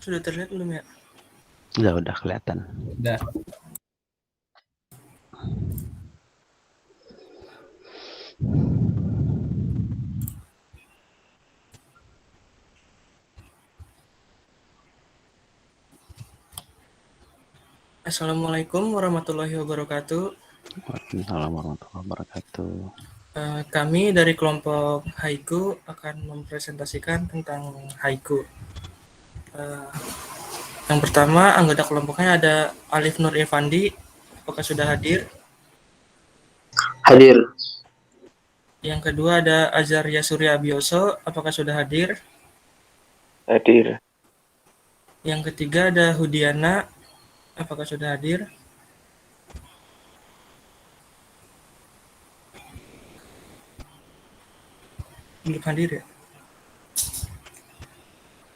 Sudah terlihat belum ya? Udah kelihatan. Udah. Assalamualaikum warahmatullahi wabarakatuh. Waalaikumsalam warahmatullahi wabarakatuh. Kami dari kelompok Haiku akan mempresentasikan tentang haiku. Yang pertama, anggota kelompoknya ada Alif Nur Irfandi. Apakah sudah hadir? Hadir. Yang kedua ada Azaria Surya Abioso. Apakah sudah hadir? Hadir. Yang ketiga ada Hudiana. Apakah sudah hadir? Belum hadir ya?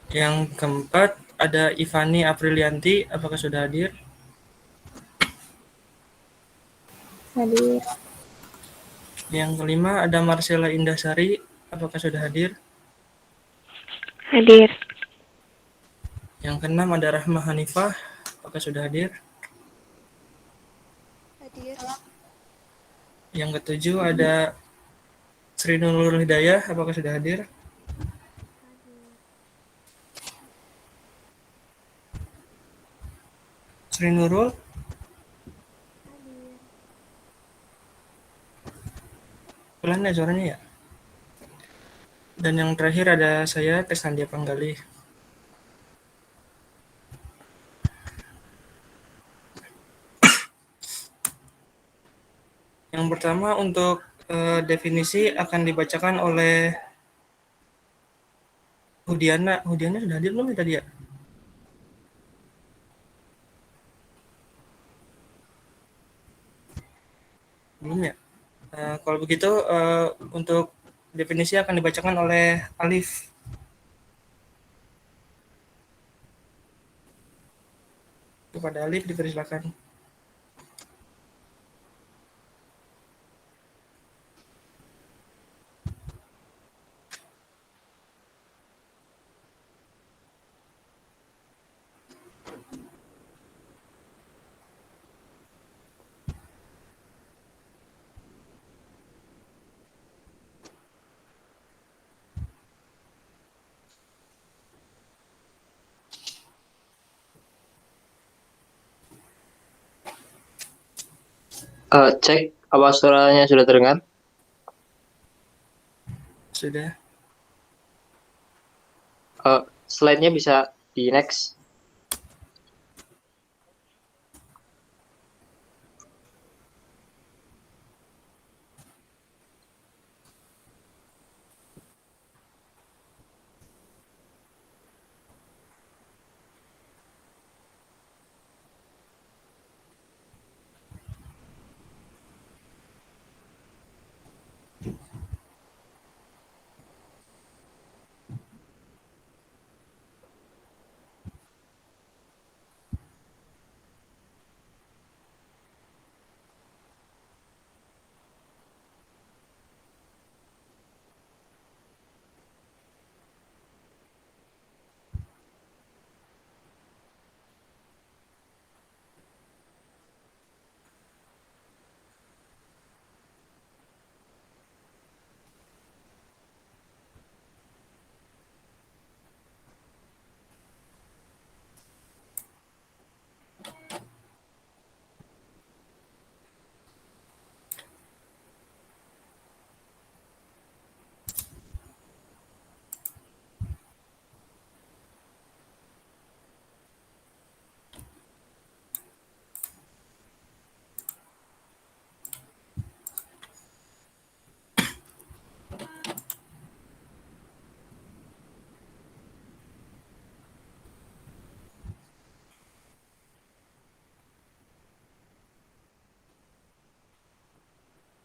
Yang keempat ada Ivani Aprilianti. Apakah sudah hadir? Hadir. Yang kelima ada Marcella Indasari. Apakah sudah hadir? Hadir. Yang keenam ada Rahma Hanifah. Apakah sudah hadir? Hadir. Yang ketujuh ada Sri Nurul Hidayah. Apakah sudah hadir? Sri Nurul? Pelan ya suaranya ya? Dan yang terakhir ada saya, Tesandia Panggali. Yang pertama untuk definisi akan dibacakan oleh Hudiana. Hudiana sudah hadir belum ya tadi ya? Belum ya? Kalau begitu untuk definisi akan dibacakan oleh Alif. Kepada Alif dipersilakan. Cek apa suaranya sudah terdengar? Sudah. Slide-nya bisa di next.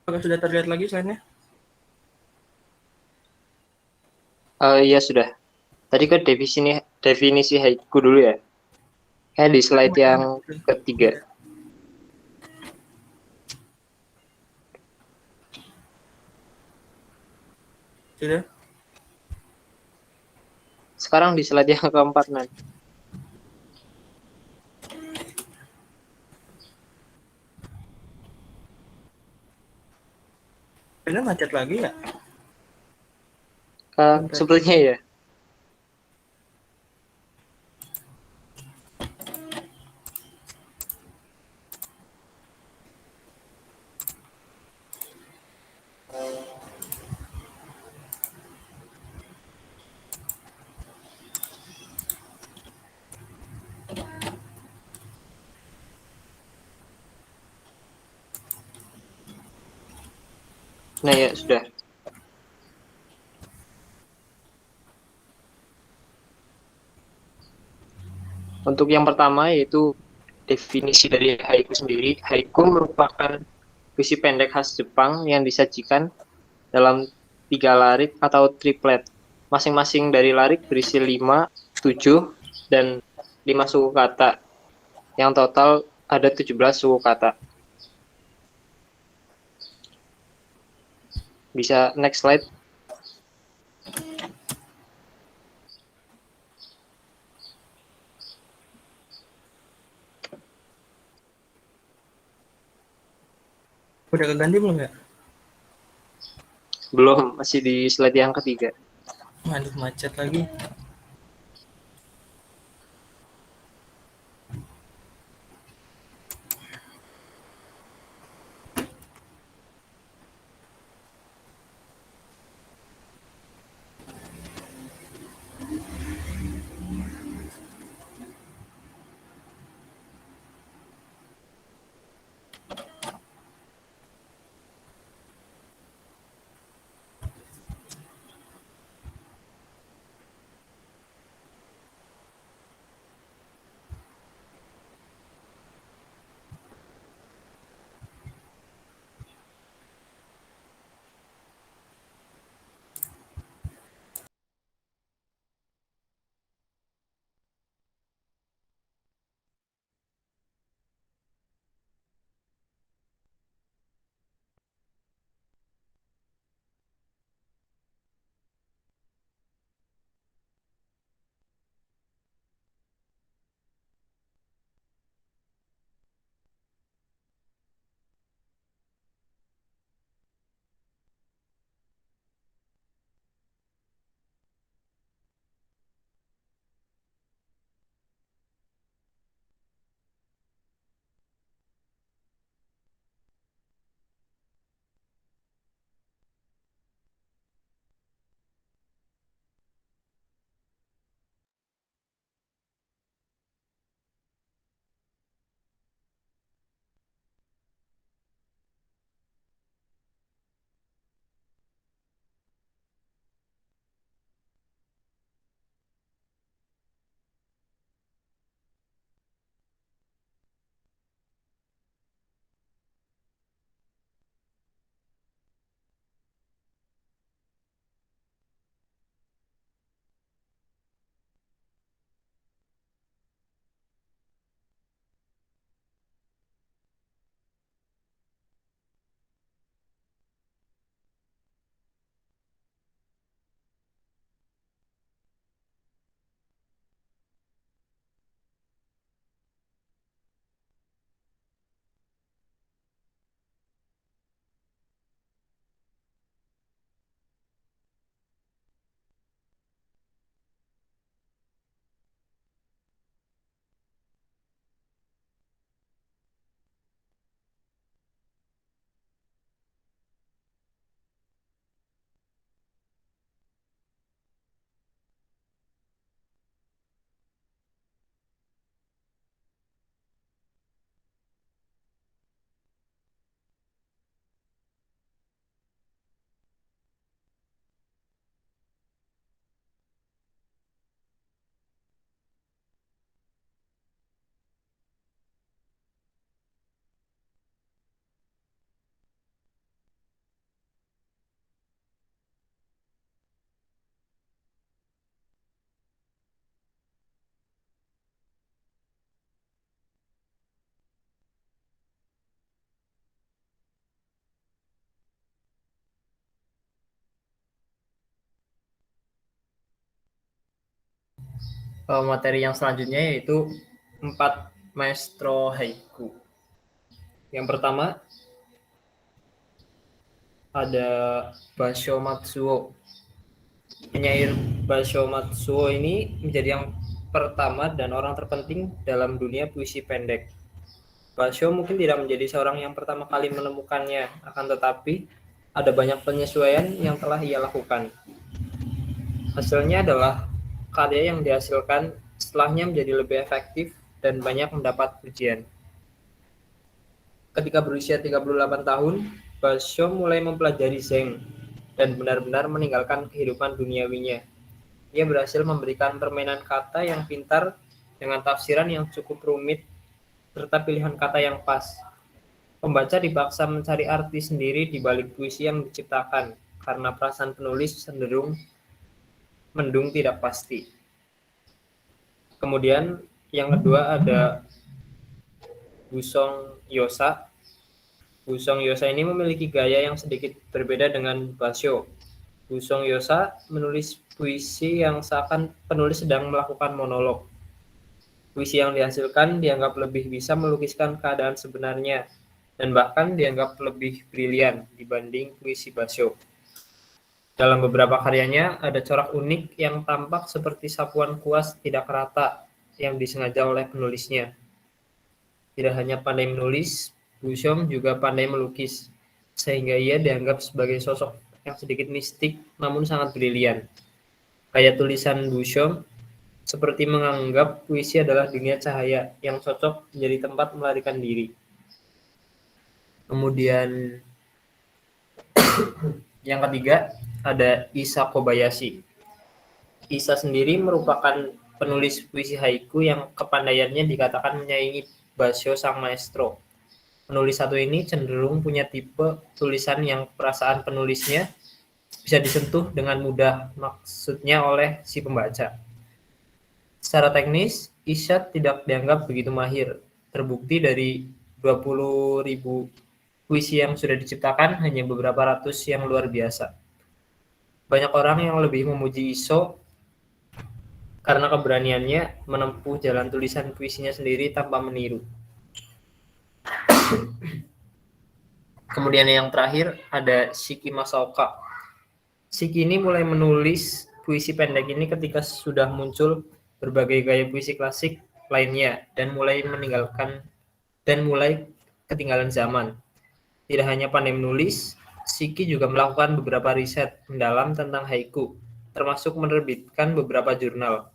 Apakah sudah terlihat lagi slide-nya? Iya sudah. Tadi ke definisi haiku dulu ya. Di slide yang ketiga. Sudah. Sekarang di slide yang keempat, Nan. Ini macet lagi ya? Sepertinya ya. Nah ya sudah. Untuk yang pertama yaitu definisi dari haiku sendiri. Haiku merupakan puisi pendek khas Jepang yang disajikan dalam 3 larik atau triplet. Masing-masing dari larik berisi 5, 7, dan 5 suku kata. Yang total ada 17 suku kata. Bisa next slide. Udah keganti belum ya? Belum, masih di slide yang ketiga. Aduh, macet lagi. Materi yang selanjutnya yaitu 4 maestro haiku. Yang pertama, ada Basho Matsuo. Penyair Basho Matsuo ini menjadi yang pertama dan orang terpenting dalam dunia puisi pendek. Basho mungkin tidak menjadi seorang yang pertama kali menemukannya, akan tetapi ada banyak penyesuaian yang telah ia lakukan. Hasilnya adalah karya yang dihasilkan setelahnya menjadi lebih efektif dan banyak mendapat pujian. Ketika berusia 38 tahun, Basho mulai mempelajari Zen dan benar-benar meninggalkan kehidupan duniawinya. Ia berhasil memberikan permainan kata yang pintar dengan tafsiran yang cukup rumit serta pilihan kata yang pas. Pembaca dipaksa mencari arti sendiri di balik puisi yang diciptakan karena perasaan penulis cenderung mendung tidak pasti. Kemudian yang kedua ada Busong Yosa. Busong Yosa ini memiliki gaya yang sedikit berbeda dengan Basho. Busong Yosa menulis puisi yang seakan penulis sedang melakukan monolog. Puisi yang dihasilkan dianggap lebih bisa melukiskan keadaan sebenarnya dan bahkan dianggap lebih brilian dibanding puisi Basho. Dalam beberapa karyanya ada corak unik yang tampak seperti sapuan kuas tidak rata yang disengaja oleh penulisnya. Tidak hanya pandai menulis, Bushom juga pandai melukis, sehingga ia dianggap sebagai sosok yang sedikit mistik namun sangat brilian. Gaya tulisan Bushom seperti menganggap puisi adalah dunia cahaya yang cocok menjadi tempat melarikan diri. Kemudian yang ketiga ada Isa Kobayashi. Isa sendiri merupakan penulis puisi haiku yang kepandaiannya dikatakan menyaingi Basho sang maestro. Penulis satu ini cenderung punya tipe tulisan yang perasaan penulisnya bisa disentuh dengan mudah, maksudnya oleh si pembaca. Secara teknis, Isa tidak dianggap begitu mahir. Terbukti dari 20.000 puisi yang sudah diciptakan, hanya beberapa ratus yang luar biasa. Banyak orang yang lebih memuji Iso karena keberaniannya menempuh jalan tulisan puisinya sendiri tanpa meniru. Kemudian yang terakhir ada Shiki Masaoka. Shiki ini mulai menulis puisi pendek ini ketika sudah muncul berbagai gaya puisi klasik lainnya dan mulai ketinggalan zaman. Tidak hanya pandai menulis, Shiki juga melakukan beberapa riset mendalam tentang haiku, termasuk menerbitkan beberapa jurnal.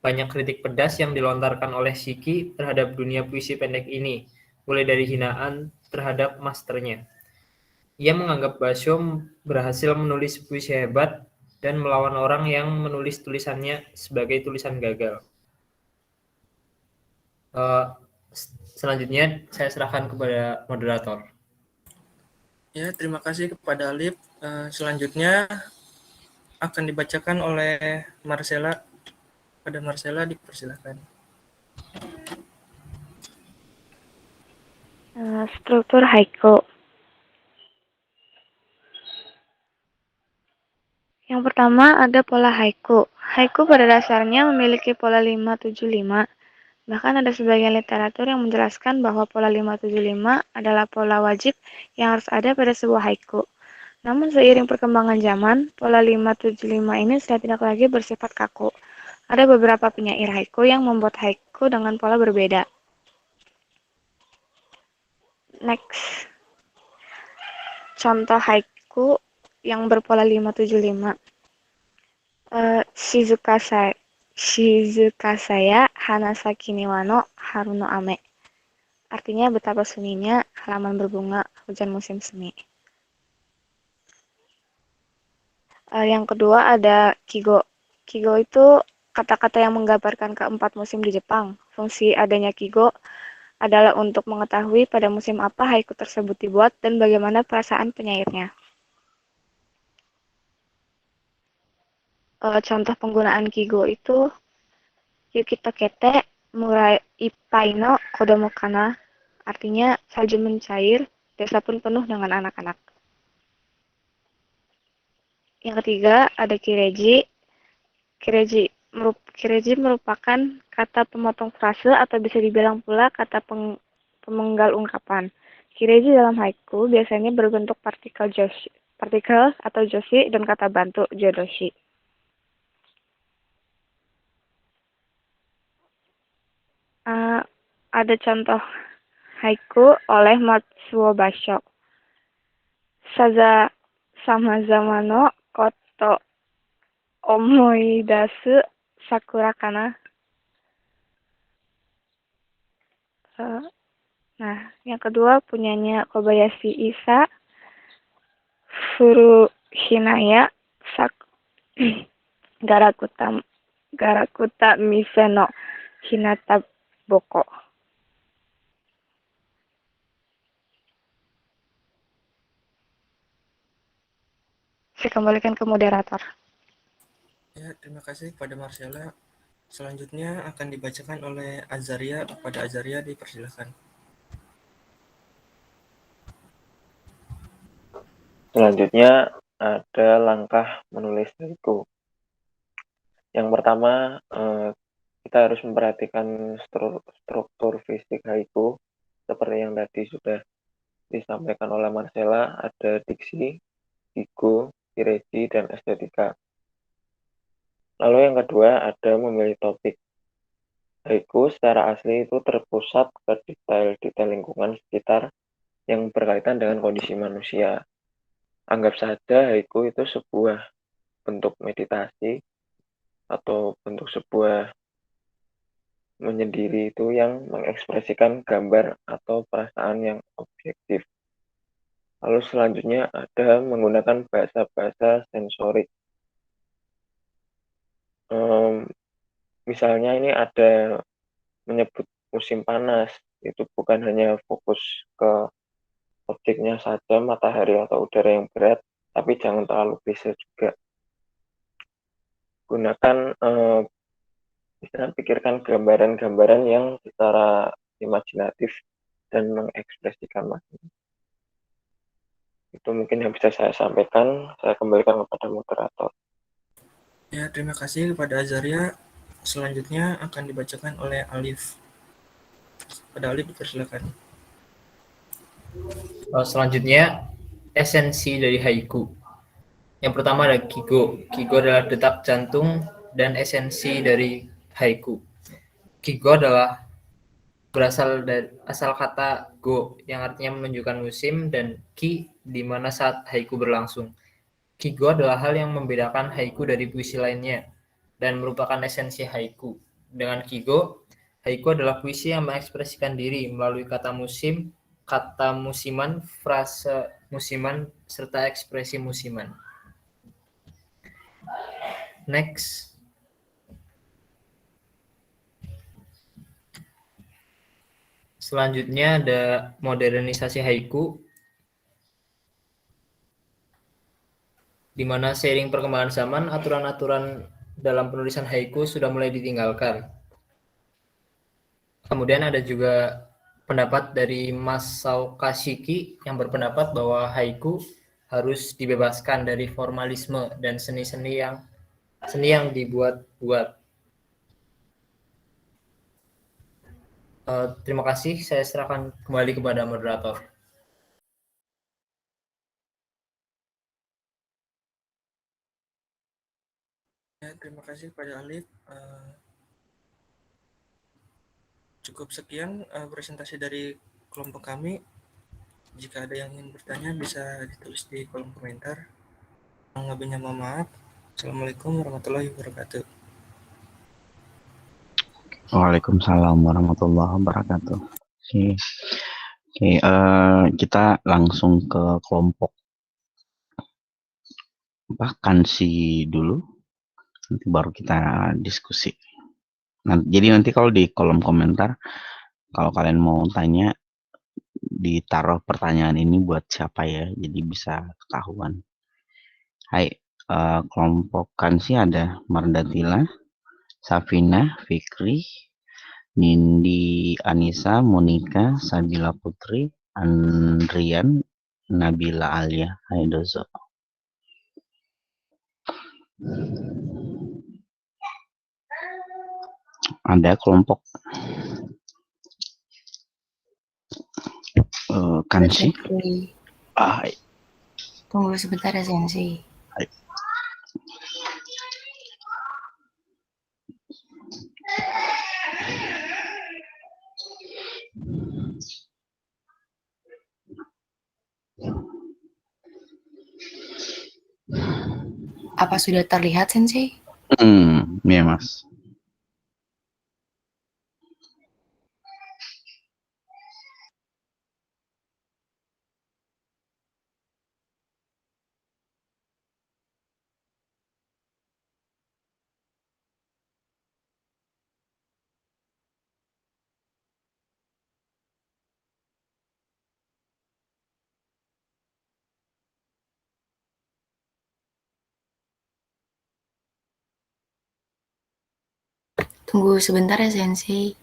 Banyak kritik pedas yang dilontarkan oleh Shiki terhadap dunia puisi pendek ini, mulai dari hinaan terhadap masternya. Ia menganggap Basho berhasil menulis puisi hebat dan melawan orang yang menulis tulisannya sebagai tulisan gagal. Selanjutnya saya serahkan kepada moderator. Ya, terima kasih kepada Alif. Selanjutnya akan dibacakan oleh Marcella. Pada Marcella dipersilakan. Struktur haiku. Yang pertama ada pola haiku. Haiku pada dasarnya memiliki pola 5-7-5. Bahkan ada sebagian literatur yang menjelaskan bahwa pola 5-7-5 adalah pola wajib yang harus ada pada sebuah haiku. Namun seiring perkembangan zaman, pola 5-7-5 ini sudah tidak lagi bersifat kaku. Ada beberapa penyair haiku yang membuat haiku dengan pola berbeda. Next. Contoh haiku yang berpola 5-7-5. Shizuka saya Hanasaki ni wa no haru no ame. Artinya betapa sunyinya halaman berbunga hujan musim semi. Yang kedua ada kigo. Kigo itu kata-kata yang menggambarkan keempat musim di Jepang. Fungsi adanya kigo adalah untuk mengetahui pada musim apa haiku tersebut dibuat dan bagaimana perasaan penyairnya. Contoh penggunaan kigo itu Yukito kete murai ippai no kodomo kana. Artinya salju mencair, desa pun penuh dengan anak-anak. Yang ketiga ada kireji. Kireji merupakan kata pemotong frase atau bisa dibilang pula kata pemenggal ungkapan. Kireji dalam haiku biasanya berbentuk partikel atau joshi dan kata bantu jodoshi. Ada contoh haiku oleh Matsuo Basho. Saza samazama no koto omoidasu sakura kana. Nah, yang kedua punyanya Kobayashi Isa, Furu Hinaya, Garakuta Mise no Hinata Boko. Saya kembalikan ke moderator. Ya, terima kasih kepada Marcella. Selanjutnya akan dibacakan oleh Azaria. Kepada Azaria dipersilakan. Selanjutnya ada langkah menulis haiku. Yang pertama, kita harus memperhatikan struktur fisik haiku seperti yang tadi sudah disampaikan oleh Marcella. Ada diksi, kigo, kireji, dan estetika. Lalu yang kedua ada memilih topik. Haiku secara asli itu terpusat ke detail-detail lingkungan sekitar yang berkaitan dengan kondisi manusia. Anggap saja haiku itu sebuah bentuk meditasi atau bentuk sebuah menyendiri itu yang mengekspresikan gambar atau perasaan yang objektif. Lalu selanjutnya ada menggunakan bahasa-bahasa sensorik. Misalnya ini ada menyebut musim panas, itu bukan hanya fokus ke objeknya saja, matahari atau udara yang berat, tapi jangan terlalu klise juga. Gunakan, pikirkan gambaran-gambaran yang secara imajinatif dan mengekspresikan makna. Itu mungkin yang bisa saya sampaikan. Saya kembalikan kepada moderator. Ya, terima kasih kepada Azaria. Selanjutnya akan dibacakan oleh Alif. Pada Alif dipersilakan. Selanjutnya, esensi dari haiku. Yang pertama ada kigo. Kigo adalah detak jantung dan esensi dari haiku. Kigo adalah berasal dari asal kata go yang artinya menunjukkan musim dan ki di mana saat haiku berlangsung. Kigo adalah hal yang membedakan haiku dari puisi lainnya dan merupakan esensi haiku. Dengan kigo, haiku adalah puisi yang mengekspresikan diri melalui kata musim, kata musiman, frase musiman, serta ekspresi musiman. Next. Selanjutnya ada modernisasi haiku, di mana seiring perkembangan zaman, aturan-aturan dalam penulisan haiku sudah mulai ditinggalkan. Kemudian ada juga pendapat dari Masao Kashiki yang berpendapat bahwa haiku harus dibebaskan dari formalisme dan seni yang dibuat-buat. Terima kasih, saya serahkan kembali kepada moderator. Ya, terima kasih kepada Alif. Cukup sekian presentasi dari kelompok kami. Jika ada yang ingin bertanya bisa ditulis di kolom komentar. Yang lebihnya mohon maaf. Assalamualaikum warahmatullahi wabarakatuh. Waalaikumsalam warahmatullahi wabarakatuh. Oke, kita langsung ke kelompok vakansi dulu, nanti baru kita diskusi. Jadi nanti kalau di kolom komentar, kalau kalian mau tanya, ditaruh pertanyaan ini buat siapa ya, jadi bisa ketahuan. Hai, kelompok vakansi ada Mardatila, Safina, Fikri, Nindi, Anissa, Monica, Sabila Putri, Andrian, Nabila Alia. Hai dozo. Ada kelompok Kanshi. Sensei. Hai. Tunggu sebentar ya, Sensei. Hai. Apa sudah terlihat, Sensei? Ya Mas. Tunggu sebentar ya, Sensei.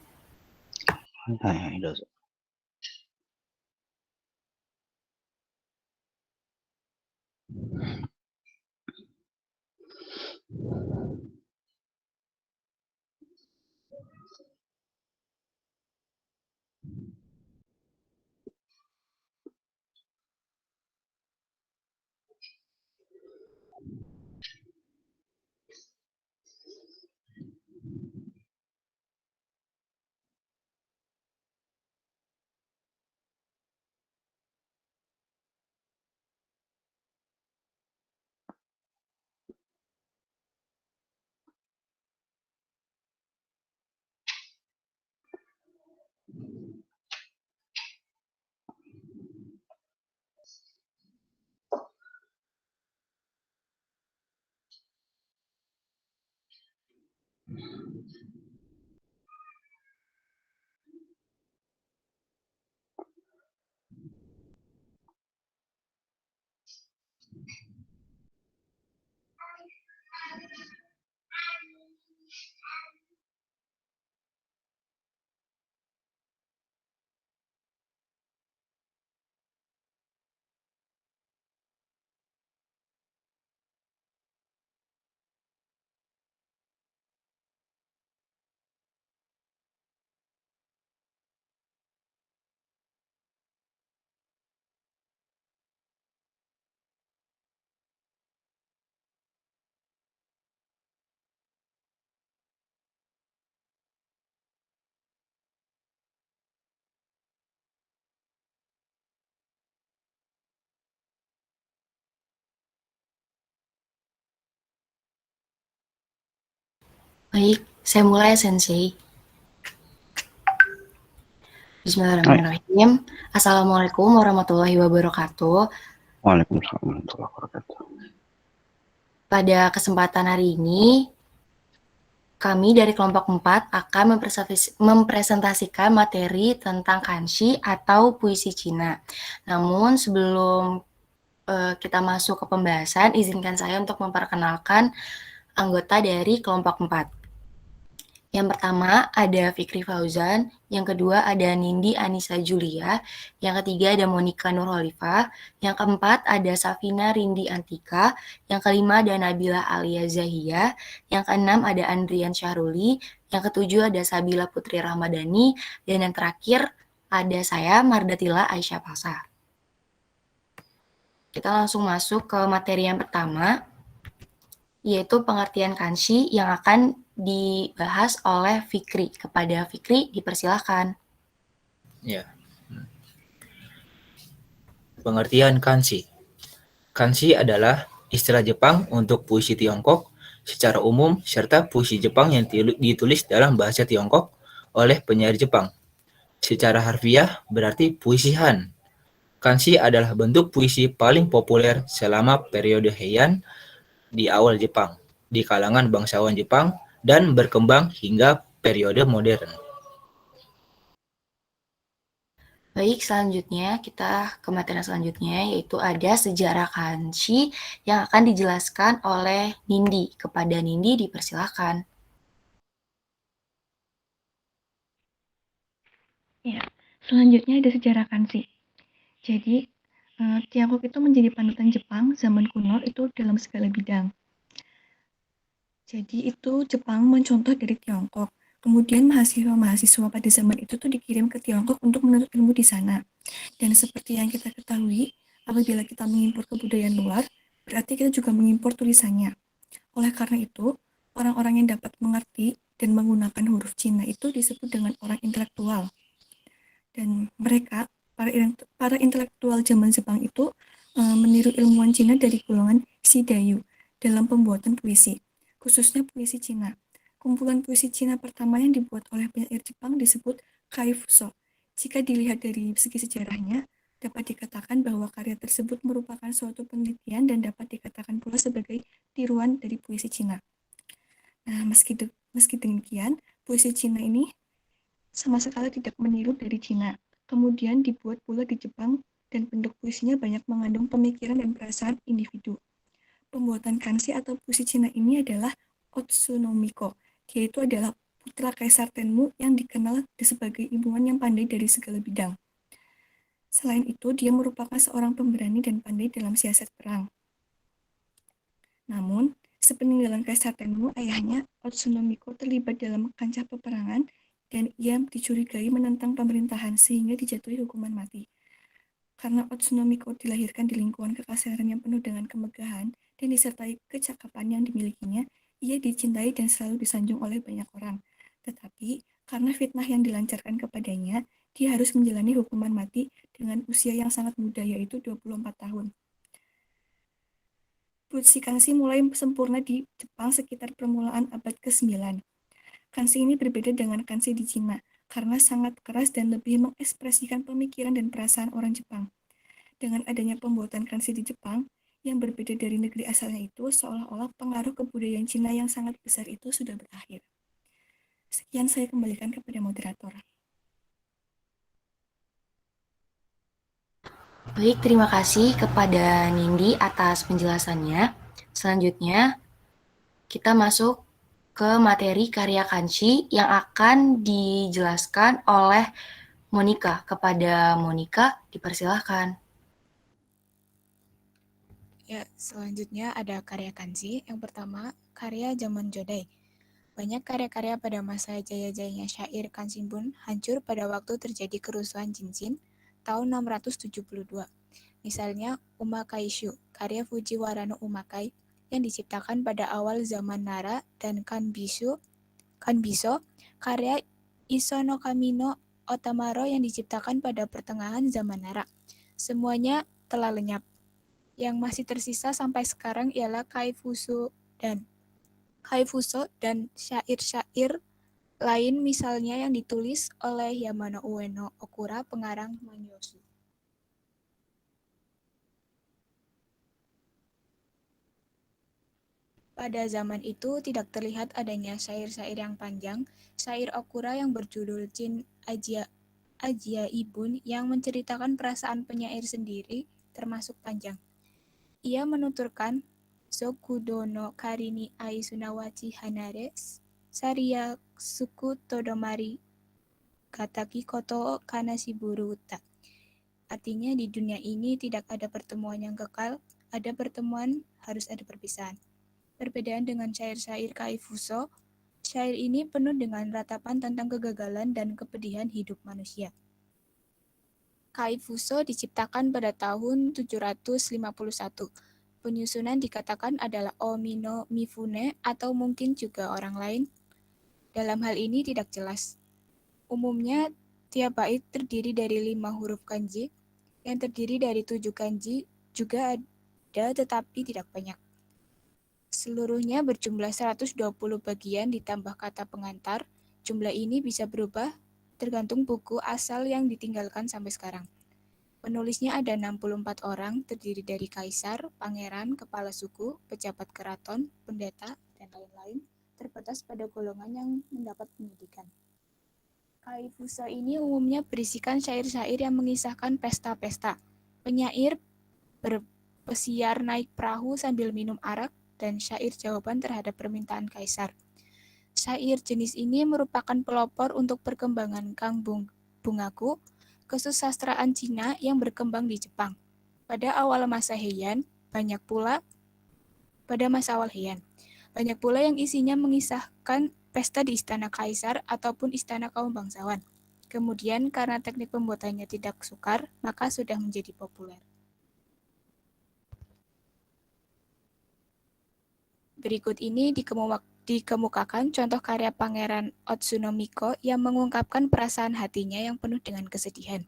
Hai, dozo. Baik, saya mulai ya, Sensei. Bismillahirrahmanirrahim. Assalamualaikum warahmatullahi wabarakatuh. Waalaikumsalam warahmatullahi wabarakatuh. Pada kesempatan hari ini, kami dari kelompok 4 akan mempresentasikan materi tentang kanshi atau puisi Cina. Namun sebelum kita masuk ke pembahasan, izinkan saya untuk memperkenalkan anggota dari kelompok 4. Yang pertama ada Fikri Fauzan, yang kedua ada Nindi Anissa Julia, yang ketiga ada Monica Nurholifah, yang keempat ada Safina Rindi Antika, yang kelima ada Nabila Alia Zahia, yang keenam ada Andrian Syahruli, yang ketujuh ada Sabila Putri Ramadhani, dan yang terakhir ada saya Mardatila Aisyah Pasa. Kita langsung masuk ke materi yang pertama, yaitu pengertian kanshi yang akan dibahas oleh Fikri. Kepada Fikri, dipersilahkan. Ya. Pengertian kanshi. Kanshi adalah istilah Jepang untuk puisi Tiongkok secara umum serta puisi Jepang yang ditulis dalam bahasa Tiongkok oleh penyair Jepang. Secara harfiah berarti puisi Han. Kanshi adalah bentuk puisi paling populer selama periode Heian di awal Jepang, di kalangan bangsawan Jepang, dan berkembang hingga periode modern. Baik, selanjutnya kita ke materi selanjutnya, yaitu ada sejarah kanshi yang akan dijelaskan oleh Nindi. Kepada Nindi, dipersilahkan. Ya, selanjutnya ada sejarah kanshi. Jadi, Tiongkok itu menjadi panutan Jepang zaman kuno itu dalam segala bidang. Jadi itu Jepang mencontoh dari Tiongkok. Kemudian mahasiswa-mahasiswa pada zaman itu tuh dikirim ke Tiongkok untuk menuntut ilmu di sana. Dan seperti yang kita ketahui, apabila kita mengimpor kebudayaan luar, berarti kita juga mengimpor tulisannya. Oleh karena itu, orang-orang yang dapat mengerti dan menggunakan huruf Cina itu disebut dengan orang intelektual. Dan mereka, para intelektual zaman Jepang itu meniru ilmuwan Cina dari golongan Shidayu dalam pembuatan puisi, khususnya puisi Cina. Kumpulan puisi Cina pertama yang dibuat oleh penyair Jepang disebut Kaifuso. Jika dilihat dari segi sejarahnya, dapat dikatakan bahwa karya tersebut merupakan suatu penelitian dan dapat dikatakan pula sebagai tiruan dari puisi Cina. Nah, meski demikian, puisi Cina ini sama sekali tidak meniru dari Cina. Kemudian dibuat pula di Jepang dan bentuk puisinya banyak mengandung pemikiran dan perasaan individu. Pembuatan kanji atau puisi Cina ini adalah Otsunomiko, yaitu adalah putra Kaisar Tenmu yang dikenal sebagai ilmuwan yang pandai dari segala bidang. Selain itu, dia merupakan seorang pemberani dan pandai dalam siasat perang. Namun, sepeninggalan Kaisar Tenmu, ayahnya Otsunomiko terlibat dalam kancah peperangan dan ia dicurigai menentang pemerintahan sehingga dijatuhi hukuman mati. Karena Otsunomiko dilahirkan di lingkungan kekaisaran yang penuh dengan kemegahan dan disertai kecakapan yang dimilikinya, ia dicintai dan selalu disanjung oleh banyak orang. Tetapi, karena fitnah yang dilancarkan kepadanya, dia harus menjalani hukuman mati dengan usia yang sangat muda, yaitu 24 tahun. Puisi kanji mulai sempurna di Jepang sekitar permulaan abad ke-9. Kanji ini berbeda dengan kanji di Cina, karena sangat keras dan lebih mengekspresikan pemikiran dan perasaan orang Jepang. Dengan adanya pembuatan kanji di Jepang, yang berbeda dari negeri asalnya itu, seolah-olah pengaruh kebudayaan Cina yang sangat besar itu sudah berakhir. Sekian saya kembalikan kepada moderator. Baik, terima kasih kepada Nindi atas penjelasannya. Selanjutnya, kita masuk ke materi karya kanji yang akan dijelaskan oleh Monica. Kepada Monica, dipersilahkan. Ya, selanjutnya ada karya kanji. Yang pertama, karya zaman Jodai. Banyak karya-karya pada masa jaya-jayanya syair Kanjinbun hancur pada waktu terjadi kerusuhan Jinjin tahun 672. Misalnya, Umakaishu, karya Fujiwara no Umakai, yang diciptakan pada awal zaman Nara, dan Kanbiso, karya Isono Kami no Otamaro yang diciptakan pada pertengahan zaman Nara. Semuanya telah lenyap. Yang masih tersisa sampai sekarang ialah Kaifuso dan syair-syair lain misalnya yang ditulis oleh Yamano Ueno Okura, pengarang Mangyosu. Pada zaman itu tidak terlihat adanya syair-syair yang panjang. Syair Okura yang berjudul Jin Ajaibun yang menceritakan perasaan penyair sendiri termasuk panjang. Ia menuturkan Sokudo no Karini ai Sunawachi Hanare Saria Suku Todomari Kataki Koto Kanashiburu Uta. Artinya di dunia ini tidak ada pertemuan yang kekal, ada pertemuan harus ada perpisahan. Perbedaan dengan syair-syair Kaifuso, syair ini penuh dengan ratapan tentang kegagalan dan kepedihan hidup manusia. Kaifuso diciptakan pada tahun 751. Penyusunan dikatakan adalah Omi no Mifune atau mungkin juga orang lain. Dalam hal ini tidak jelas. Umumnya, tiap bait terdiri dari 5 huruf kanji, yang terdiri dari 7 kanji juga ada tetapi tidak banyak. Seluruhnya berjumlah 120 bagian ditambah kata pengantar. Jumlah ini bisa berubah tergantung buku asal yang ditinggalkan sampai sekarang. Penulisnya ada 64 orang, terdiri dari kaisar, pangeran, kepala suku, pejabat keraton, pendeta, dan lain-lain, terbatas pada golongan yang mendapat pendidikan. Kaifuso ini umumnya berisikan syair-syair yang mengisahkan pesta-pesta. Penyair berpesiar naik perahu sambil minum arak, dan syair jawaban terhadap permintaan kaisar. Syair jenis ini merupakan pelopor untuk perkembangan Kang Bungaku, kesusastraan Cina yang berkembang di Jepang. Pada awal masa Heian, banyak pula yang isinya mengisahkan berpesta di Istana Kaisar ataupun Istana Kaum Bangsawan. Kemudian karena teknik pembuatannya tidak sukar, maka sudah menjadi populer. Berikut ini dikemukakan contoh karya Pangeran Otsunomiko yang mengungkapkan perasaan hatinya yang penuh dengan kesedihan.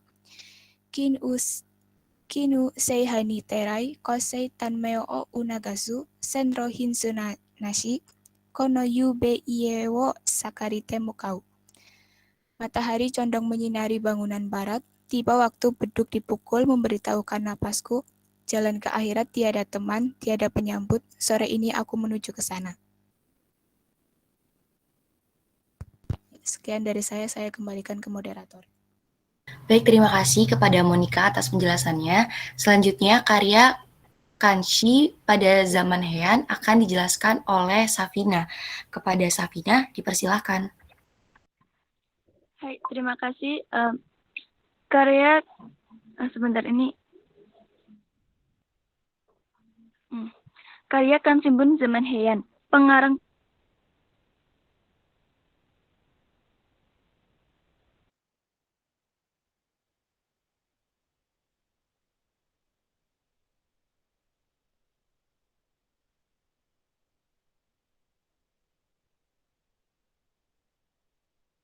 Kinu seihani terai kosei tanmeo o unagasu senro hinsu nashi kono yube ie wo sakarite mukau. Matahari condong menyinari bangunan barat, tiba waktu beduk dipukul memberitahukan napasku, jalan ke akhirat tiada teman, tiada penyambut, sore ini aku menuju ke sana. Sekian dari saya kembalikan ke moderator. Baik, terima kasih kepada Monica atas penjelasannya. Selanjutnya, karya Kanshi pada zaman Heian akan dijelaskan oleh Safina. Kepada Safina, dipersilakan. Hai, terima kasih. Karya sebentar ini. Karya Kansimbun zaman Heian. Pengarang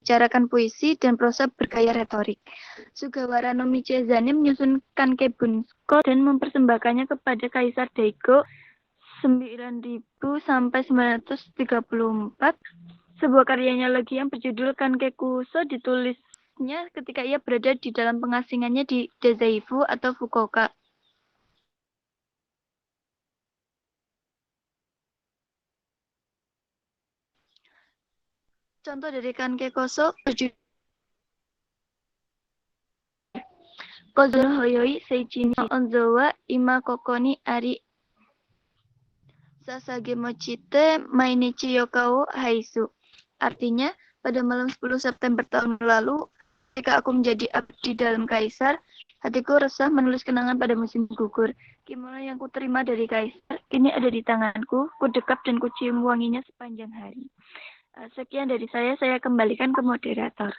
bicarakan puisi dan prosa bergaya retorik. Sugawara no Michizane menyusun Kankei Bunko dan mempersembahkannya kepada Kaisar Daigo 9000 sampai 934. Sebuah karyanya lagi yang berjudul Kankei Kuso ditulisnya ketika ia berada di dalam pengasingannya di Dazaifu atau Fukuoka. Contoh dari Kankei Koso berjudul Kozo Hoyoi Seichi ni Onzo wa Ima Koko ni Ari Sasage Mochite Mainichi Yokao Haisu. Artinya, pada malam 10 September tahun lalu, ketika aku menjadi abdi dalam kaisar, hatiku resah menulis kenangan pada musim gugur. Kimono yang kuterima dari kaisar, kini ada di tanganku, kudekap dan kucium wanginya sepanjang hari. Sekian dari saya kembalikan ke moderator.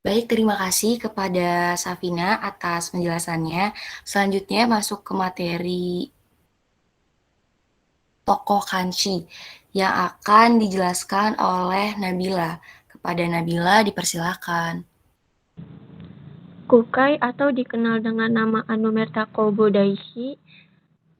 Baik, terima kasih kepada Safina atas penjelasannya. Selanjutnya masuk ke materi tokoh Kanshi yang akan dijelaskan oleh Nabila. Kepada Nabila dipersilakan. Kukai atau dikenal dengan nama Anomerta Kobo Daishi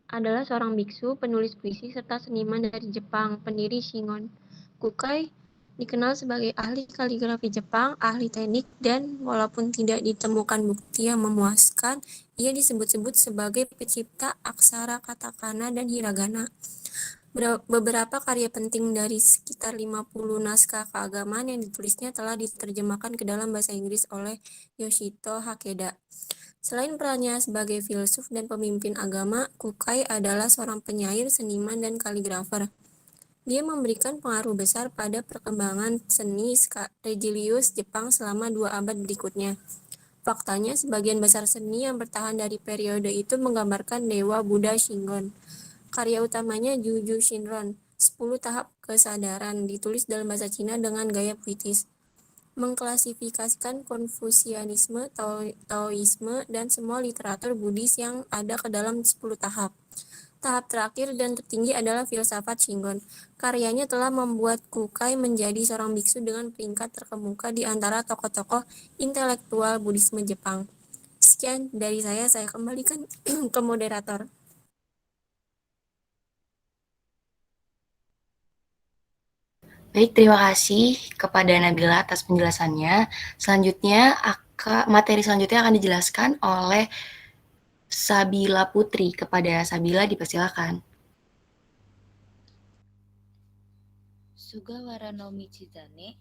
adalah seorang biksu, penulis puisi, serta seniman dari Jepang, pendiri Shingon. Kukai dikenal sebagai ahli kaligrafi Jepang, ahli teknik, dan walaupun tidak ditemukan bukti yang memuaskan, ia disebut-sebut sebagai pencipta aksara katakana dan hiragana. Beberapa karya penting dari sekitar 50 naskah keagamaan yang ditulisnya telah diterjemahkan ke dalam bahasa Inggris oleh Yoshito Hakeda. Selain perannya sebagai filsuf dan pemimpin agama, Kukai adalah seorang penyair, seniman, dan kaligrafer. Dia memberikan pengaruh besar pada perkembangan seni religius Jepang selama 2 abad berikutnya. Faktanya, sebagian besar seni yang bertahan dari periode itu menggambarkan dewa Buddha Shingon. Karya utamanya Juju Shinron, 10 tahap kesadaran, ditulis dalam bahasa Cina dengan gaya puitis. Mengklasifikasikan Konfusianisme, Taoisme, dan semua literatur Buddhis yang ada ke dalam 10 tahap. Tahap terakhir dan tertinggi adalah filsafat Shingon. Karyanya telah membuat Kukai menjadi seorang biksu dengan peringkat terkemuka di antara tokoh-tokoh intelektual Buddhisme Jepang. Sekian dari saya kembalikan ke moderator. Baik, terima kasih kepada Nabila atas penjelasannya. Selanjutnya, materi selanjutnya akan dijelaskan oleh Sabila Putri. Kepada Sabila dipersilakan. Sugawara no Michizane,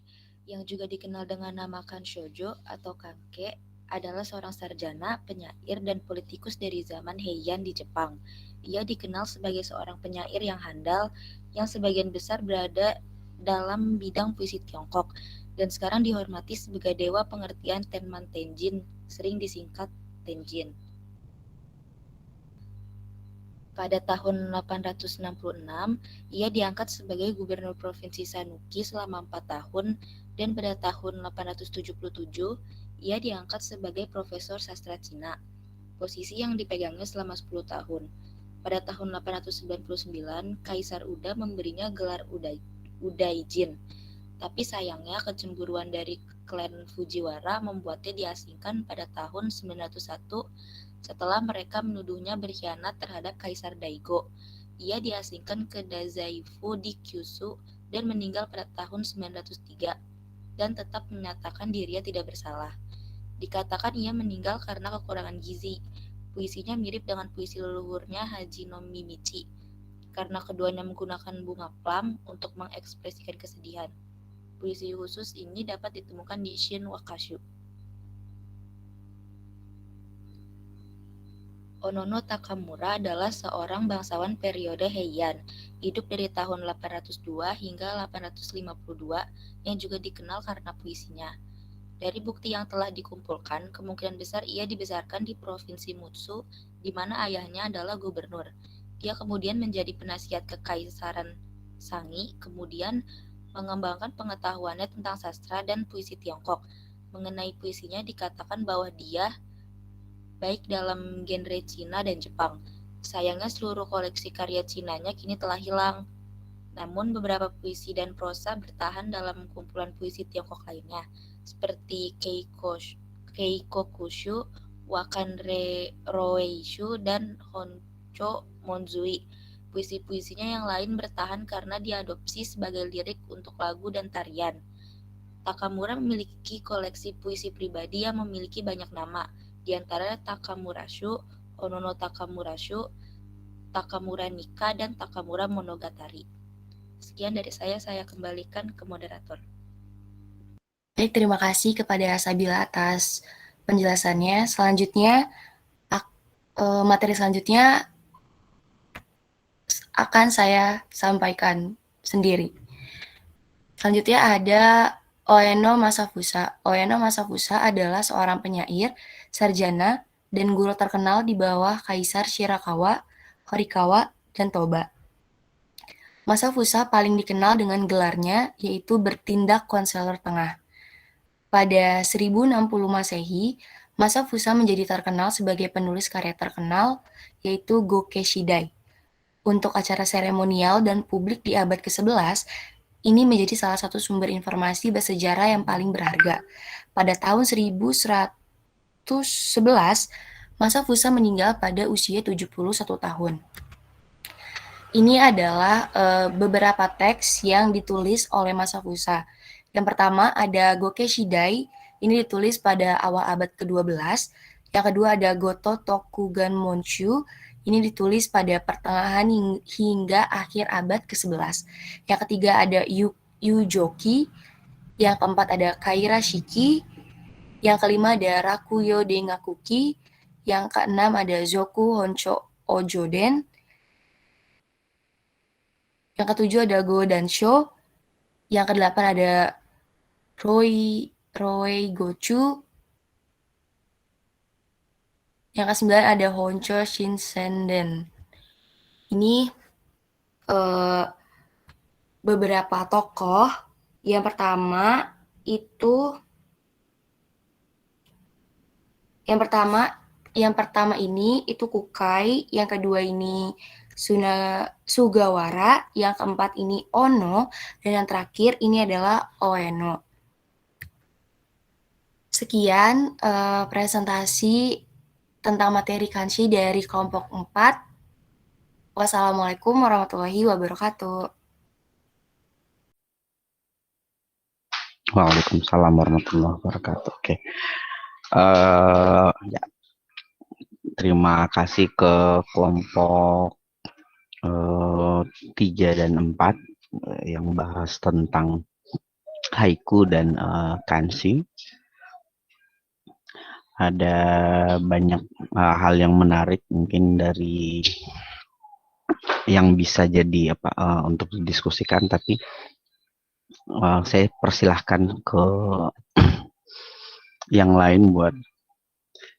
yang juga dikenal dengan nama Kanshojo atau Kanke, adalah seorang sarjana, penyair, dan politikus dari zaman Heian di Jepang. Ia dikenal sebagai seorang penyair yang handal, yang sebagian besar berada dalam bidang puisi Tiongkok, dan sekarang dihormati sebagai dewa pengertian Tenman Tenjin, sering disingkat Tenjin. Pada tahun 866, ia diangkat sebagai gubernur provinsi Sanuki selama 4 tahun, dan pada tahun 877, ia diangkat sebagai profesor sastra Cina, posisi yang dipegangnya selama 10 tahun. Pada tahun 899, Kaisar Uda memberinya gelar Udaijin, tapi sayangnya kecemburuan dari klan Fujiwara membuatnya diasingkan pada tahun 901 setelah mereka menuduhnya berkhianat terhadap Kaisar Daigo. Ia diasingkan ke Dazaifu di Kyushu dan meninggal pada tahun 903 dan tetap menyatakan dirinya tidak bersalah. Dikatakan ia meninggal karena kekurangan gizi. Puisinya mirip dengan puisi leluhurnya Haji no Mimichi, karena keduanya menggunakan bunga plum untuk mengekspresikan kesedihan. Puisi khusus ini dapat ditemukan di Shin Wakashu. Onono Takamura adalah seorang bangsawan periode Heian, hidup dari tahun 802 hingga 852, yang juga dikenal karena puisinya. Dari bukti yang telah dikumpulkan, kemungkinan besar ia dibesarkan di Provinsi Mutsu, di mana ayahnya adalah gubernur. Dia kemudian menjadi penasihat Kekaisaran Sangi, kemudian mengembangkan pengetahuannya tentang sastra dan puisi Tiongkok. Mengenai puisinya dikatakan bahwa dia baik dalam genre Cina dan Jepang. Sayangnya seluruh koleksi karya Cinanya kini telah hilang. Namun beberapa puisi dan prosa bertahan dalam kumpulan puisi Tiongkok lainnya, seperti Keikokushu, Wakanre Roeishu, dan Honcho Monzui. Puisi-puisinya yang lain bertahan karena diadopsi sebagai lirik untuk lagu dan tarian. Takamura memiliki koleksi puisi pribadi yang memiliki banyak nama, di antara Takamurashu, Onono Takamurashu, Takamura Nika, dan Takamura Monogatari. Sekian dari saya kembalikan ke moderator. Baik, terima kasih kepada Sabila atas penjelasannya. Selanjutnya, materi selanjutnya akan saya sampaikan sendiri. Selanjutnya ada Oeno Masafusa. Oeno Masafusa adalah seorang penyair, sarjana, dan guru terkenal di bawah Kaisar Shirakawa, Horikawa, dan Toba. Masafusa paling dikenal dengan gelarnya, yaitu bertindak konselor tengah. Pada 1060 Masehi, Masafusa menjadi terkenal sebagai penulis karya terkenal, yaitu Goke Shidai. Untuk acara seremonial dan publik di abad ke-11, ini menjadi salah satu sumber informasi bersejarah yang paling berharga. Pada tahun 1111, Masafusa meninggal pada usia 71 tahun. Ini adalah beberapa teks yang ditulis oleh Masafusa. Yang pertama ada Goke Shidai, ini ditulis pada awal abad ke-12. Yang kedua ada Goto Tokugan Monshu, ini ditulis pada pertengahan hingga akhir abad ke-11. Yang ketiga ada Yujoki, yang keempat ada Kaira Shiki, yang kelima ada Rakuyo Dengakuki, yang keenam ada Zoku Honcho Ojoden, yang ketujuh ada Go Dansho, yang kedelapan ada Roei Gochu, yang ke-9 ada Honcho Shinsenden. Ini beberapa tokoh. Yang pertama ini itu Kukai, yang kedua ini Sugawara, yang keempat ini Ono, dan yang terakhir ini adalah Oeno. Sekian presentasi tentang materi kanji dari kelompok 4. Wassalamualaikum warahmatullahi wabarakatuh. Waalaikumsalam warahmatullahi wabarakatuh. Oke. Ya. Terima kasih ke kelompok 3 dan 4 yang bahas tentang haiku dan kanji. Ada banyak hal yang menarik mungkin dari yang bisa jadi untuk didiskusikan, tapi saya persilahkan ke yang lain buat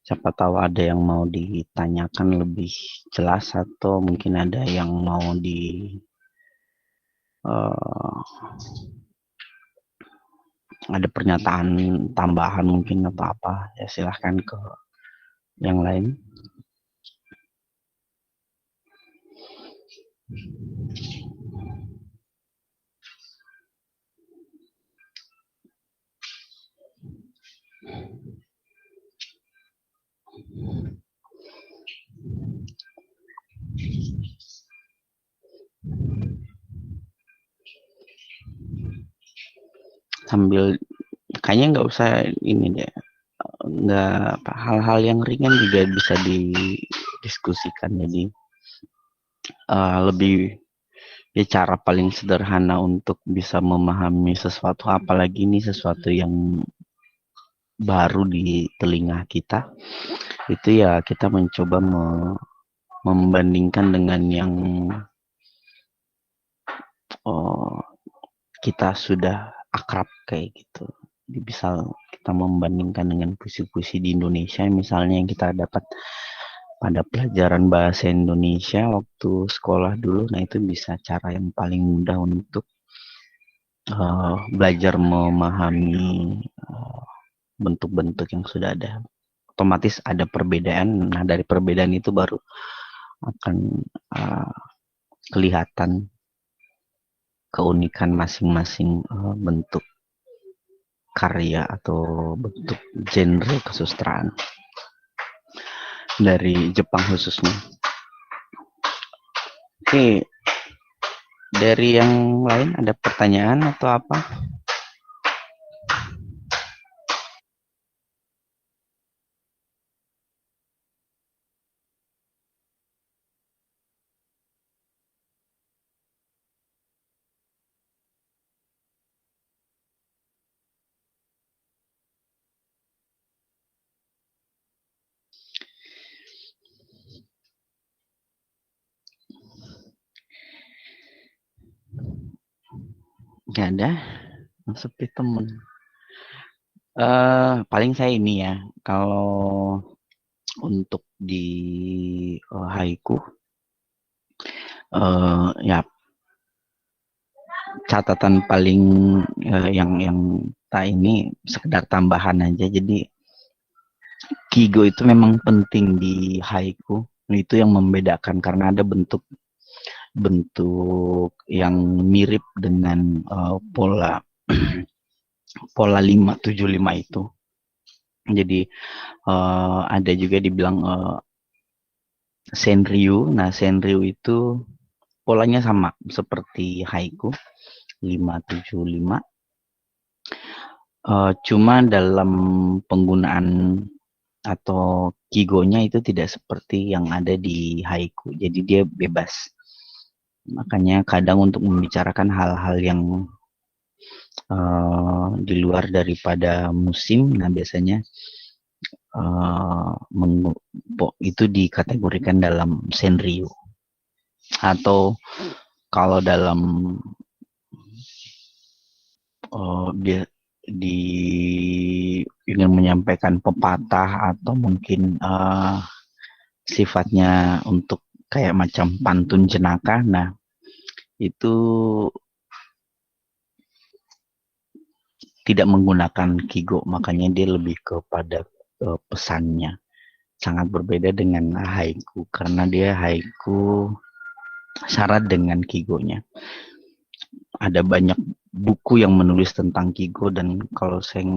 Siapa tahu ada yang mau ditanyakan lebih jelas atau mungkin ada yang mau ada pernyataan tambahan mungkin atau apa, ya silahkan ke yang lain. Sambil kayaknya nggak usah ini deh, nggak hal-hal yang ringan juga bisa didiskusikan. Jadi lebih ya cara paling sederhana untuk bisa memahami sesuatu, apalagi ini sesuatu yang baru di telinga kita, itu ya kita mencoba membandingkan dengan yang kita sudah akrab kayak gitu. Jadi bisa kita membandingkan dengan puisi-puisi di Indonesia misalnya yang kita dapat pada pelajaran bahasa Indonesia waktu sekolah dulu. Nah itu bisa cara yang paling mudah untuk belajar memahami bentuk-bentuk yang sudah ada. Otomatis ada perbedaan. Nah dari perbedaan itu baru akan kelihatan keunikan masing-masing bentuk karya atau bentuk genre kesusastraan dari Jepang khususnya. Oke, dari yang lain ada pertanyaan atau apa? Gak ada, sepi temen. Paling saya ini ya, kalau untuk di haiku, ya catatan paling yang tak ini sekedar tambahan aja. Jadi kigo itu memang penting di haiku. Itu yang membedakan karena ada bentuk yang mirip dengan pola pola 575 itu. Jadi ada juga dibilang senryu. Nah, senryu itu polanya sama seperti haiku 575. Cuma dalam penggunaan atau kigonya itu tidak seperti yang ada di haiku. Jadi dia bebas. Makanya kadang untuk membicarakan hal-hal yang di luar daripada musim, nah biasanya itu dikategorikan dalam senryu. Atau kalau dalam ingin menyampaikan pepatah atau mungkin sifatnya untuk kayak macam pantun jenaka, nah itu tidak menggunakan kigo, makanya dia lebih kepada pesannya. Sangat berbeda dengan haiku karena dia haiku syarat dengan kigonya. Ada banyak buku yang menulis tentang kigo, dan kalau saya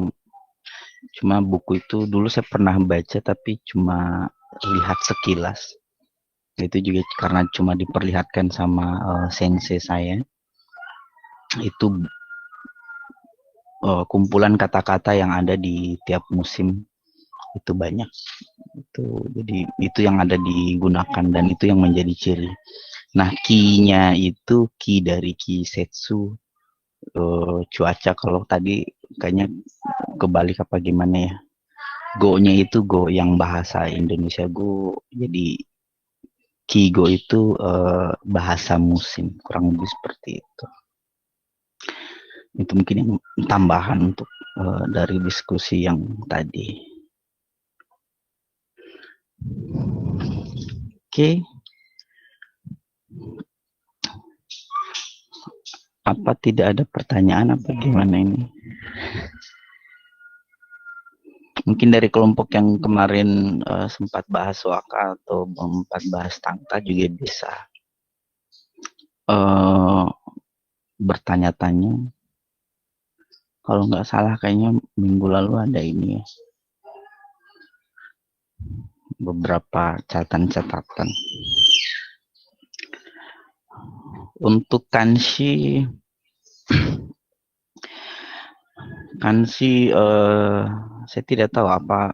cuma buku itu dulu saya pernah baca tapi cuma lihat sekilas. Itu juga karena cuma diperlihatkan sama sensei saya. Itu kumpulan kata-kata yang ada di tiap musim itu banyak. Jadi itu yang ada digunakan dan itu yang menjadi ciri. Nah, ki-nya itu ki dari kisetsu, cuaca. Kalau tadi kayaknya kebalik apa gimana ya. Go-nya itu go yang bahasa Indonesia go. Jadi kigo itu bahasa musim, kurang lebih seperti itu. Itu mungkin yang tambahan untuk dari diskusi yang tadi. Oke. Apa tidak ada pertanyaan apa gimana ini? Mungkin dari kelompok yang kemarin sempat bahas waka atau sempat bahas tangka juga bisa bertanya-tanya. Kalau nggak salah kayaknya minggu lalu ada ini ya, beberapa catatan-catatan. Untuk kanshi saya tidak tahu apa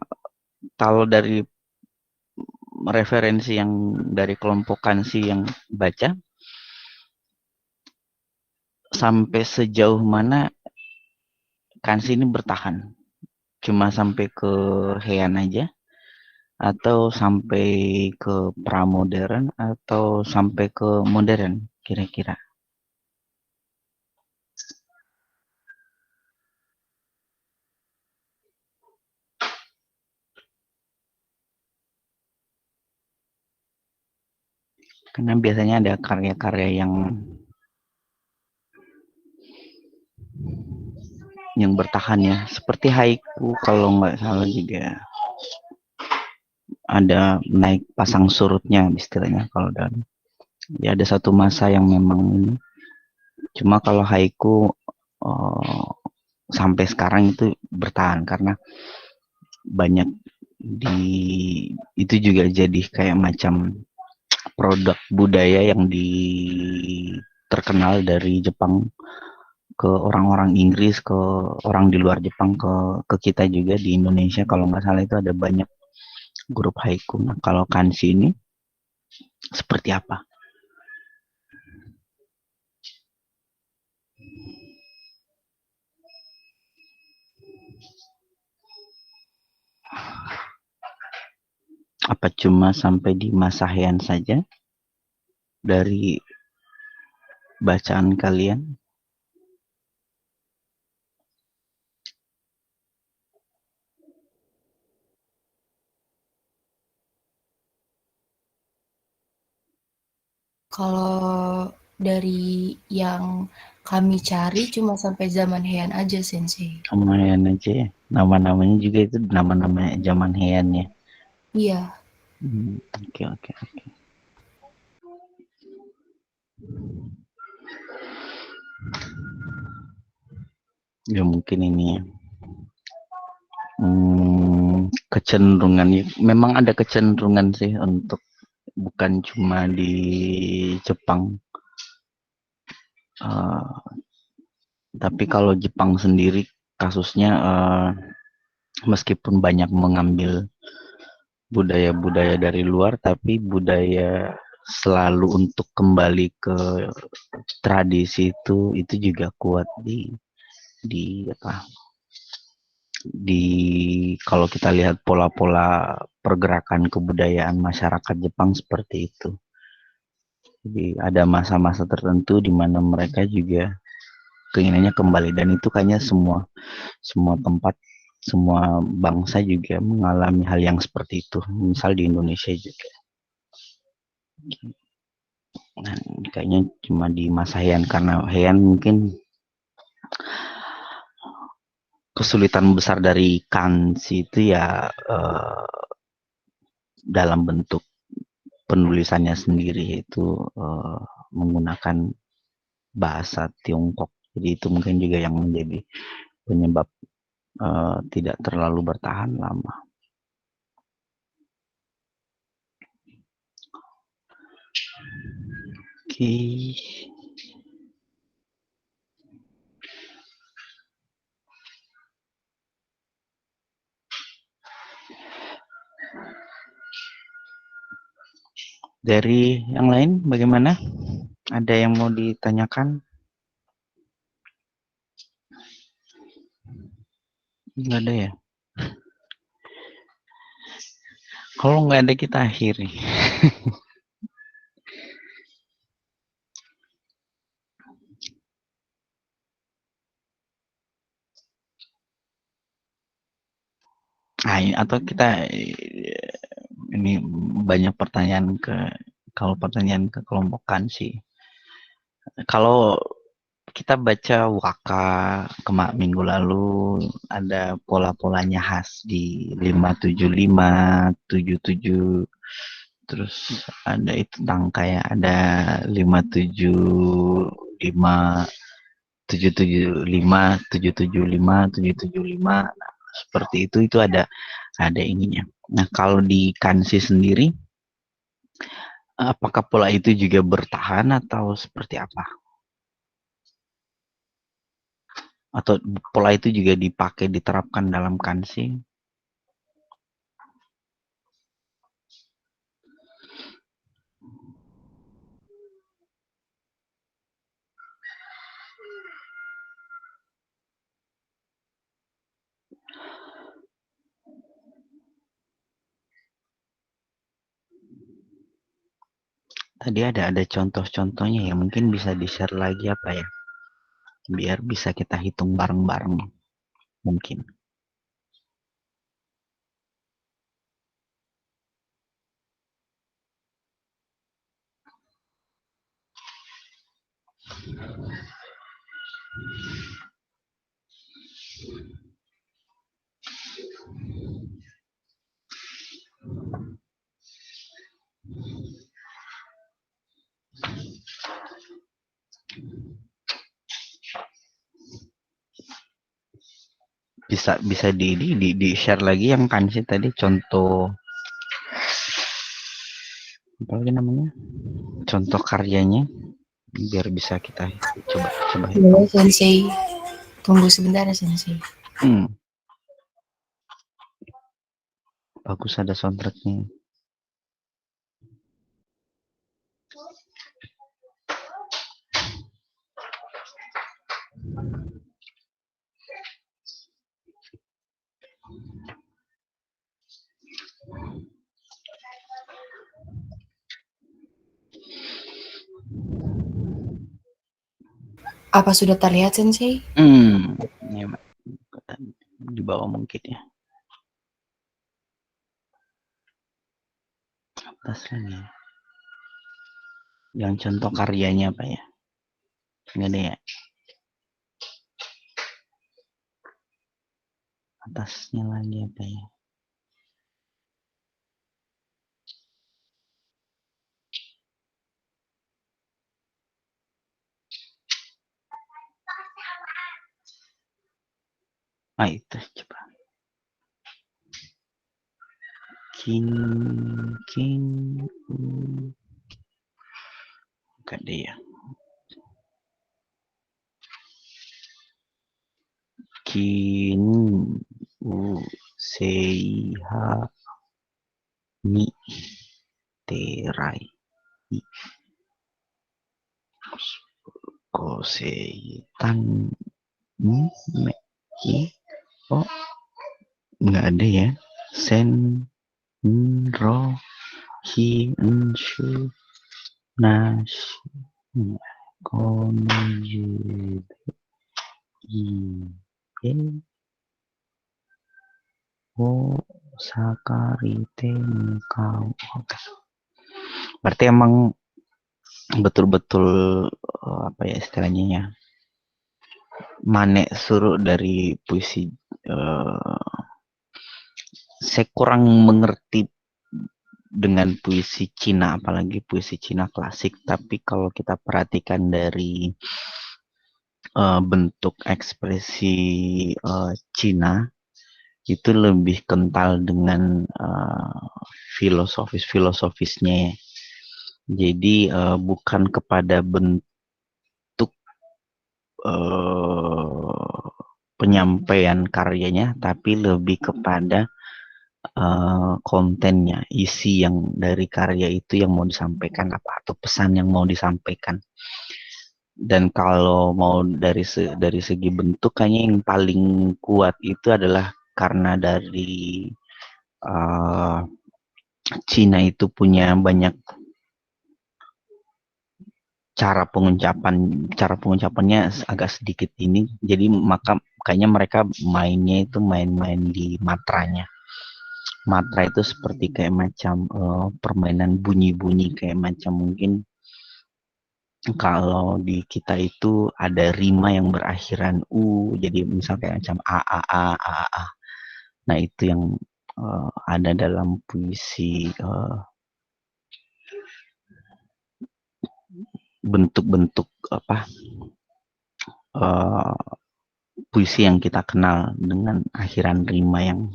kalau dari referensi yang dari kelompok kanshi yang baca sampai sejauh mana kanshi ini bertahan, cuma sampai ke Heian aja atau sampai ke pramodern atau sampai ke modern kira-kira. Karena biasanya ada karya-karya yang bertahan ya, seperti haiku kalau nggak salah juga ada naik pasang surutnya istilahnya kalau dalam ya, ada satu masa yang memang ini. Cuma kalau haiku sampai sekarang itu bertahan karena banyak itu juga jadi kayak macam produk budaya yang terkenal dari Jepang ke orang-orang Inggris, ke orang di luar Jepang, ke kita juga di Indonesia. Kalau nggak salah itu ada banyak grup haiku. Nah, kalau kanshi ini seperti apa? Apa cuma sampai di masa Heian saja dari bacaan kalian? Kalau dari yang kami cari cuma sampai zaman Heian aja, Sensei. Sama Heian aja ya? Nama-namanya juga itu nama-nama zaman Heian ya? Iya. Oke. Ya mungkin ini ya. Kecenderungan, memang ada kecenderungan sih untuk bukan cuma di Jepang, tapi kalau Jepang sendiri kasusnya meskipun banyak mengambil budaya-budaya dari luar, tapi budaya selalu untuk kembali ke tradisi itu juga kuat kalau kita lihat pola-pola pergerakan kebudayaan masyarakat Jepang seperti itu. Jadi ada masa-masa tertentu di mana mereka juga keinginannya kembali, dan itu kayaknya semua tempat, semua bangsa juga mengalami hal yang seperti itu. Misal di Indonesia juga. Nah, kayaknya cuma di masa Heian, karena Heian mungkin kesulitan besar dari kanji itu ya dalam bentuk penulisannya sendiri, itu menggunakan bahasa Tiongkok. Jadi itu mungkin juga yang menjadi penyebab tidak terlalu bertahan lama. Oke. Dari yang lain bagaimana? Ada yang mau ditanyakan? Nggak ada ya? Kalau nggak ada kita akhiri. Nah, atau kita ini banyak pertanyaan kalau pertanyaan ke kelompok Kansi. Kalau kita baca Waka minggu lalu ada pola-polanya khas di 575, 77, terus ada itu tentang kayak ada 575, 775, 775, 775. Nah, seperti itu ada ininya. Nah, kalau di Kansi sendiri apakah pola itu juga bertahan atau seperti apa? Atau pola itu juga diterapkan dalam Kansi? Tadi ada contoh-contohnya ya, mungkin bisa di-share lagi apa ya? Biar bisa kita hitung bareng-bareng mungkin. Bisa di share lagi yang Kansi tadi contoh apa lagi namanya? Contoh karyanya biar bisa kita coba Boleh, Sensei. Tunggu sebentar ya, Sensei. Bagus ada soundtracknya. Apa sudah terlihat, Sensei? Ya, di bawah mungkin ya. Atas lagi. Yang contoh karyanya apa ya? Nggak ada ya? Atasnya lagi apa ya? Itu coba. Enggak ada ya. Seiha ni terai koseitan ki nggak ada ya. Ro hi enshu nashi konoju sakarite mukau. Berarti emang betul-betul apa ya istilahnya ya, manek suruh dari puisi. Saya kurang mengerti dengan puisi Cina, apalagi puisi Cina klasik, tapi kalau kita perhatikan dari bentuk ekspresi Cina itu lebih kental dengan filosofisnya ya. Jadi bukan kepada bentuk penyampaian karyanya, tapi lebih kepada kontennya, isi yang dari karya itu yang mau disampaikan apa, atau pesan yang mau disampaikan. Dan kalau mau dari segi bentuk, kayaknya yang paling kuat itu adalah karena dari Cina itu punya banyak cara pengucapannya agak sedikit ini, jadi maka kayaknya mereka mainnya itu main-main di matranya. Matra itu seperti kayak macam permainan bunyi-bunyi, kayak macam mungkin kalau di kita itu ada rima yang berakhiran u, jadi misal kayak macam a. Nah itu yang ada dalam puisi, bentuk-bentuk puisi yang kita kenal dengan akhiran rima yang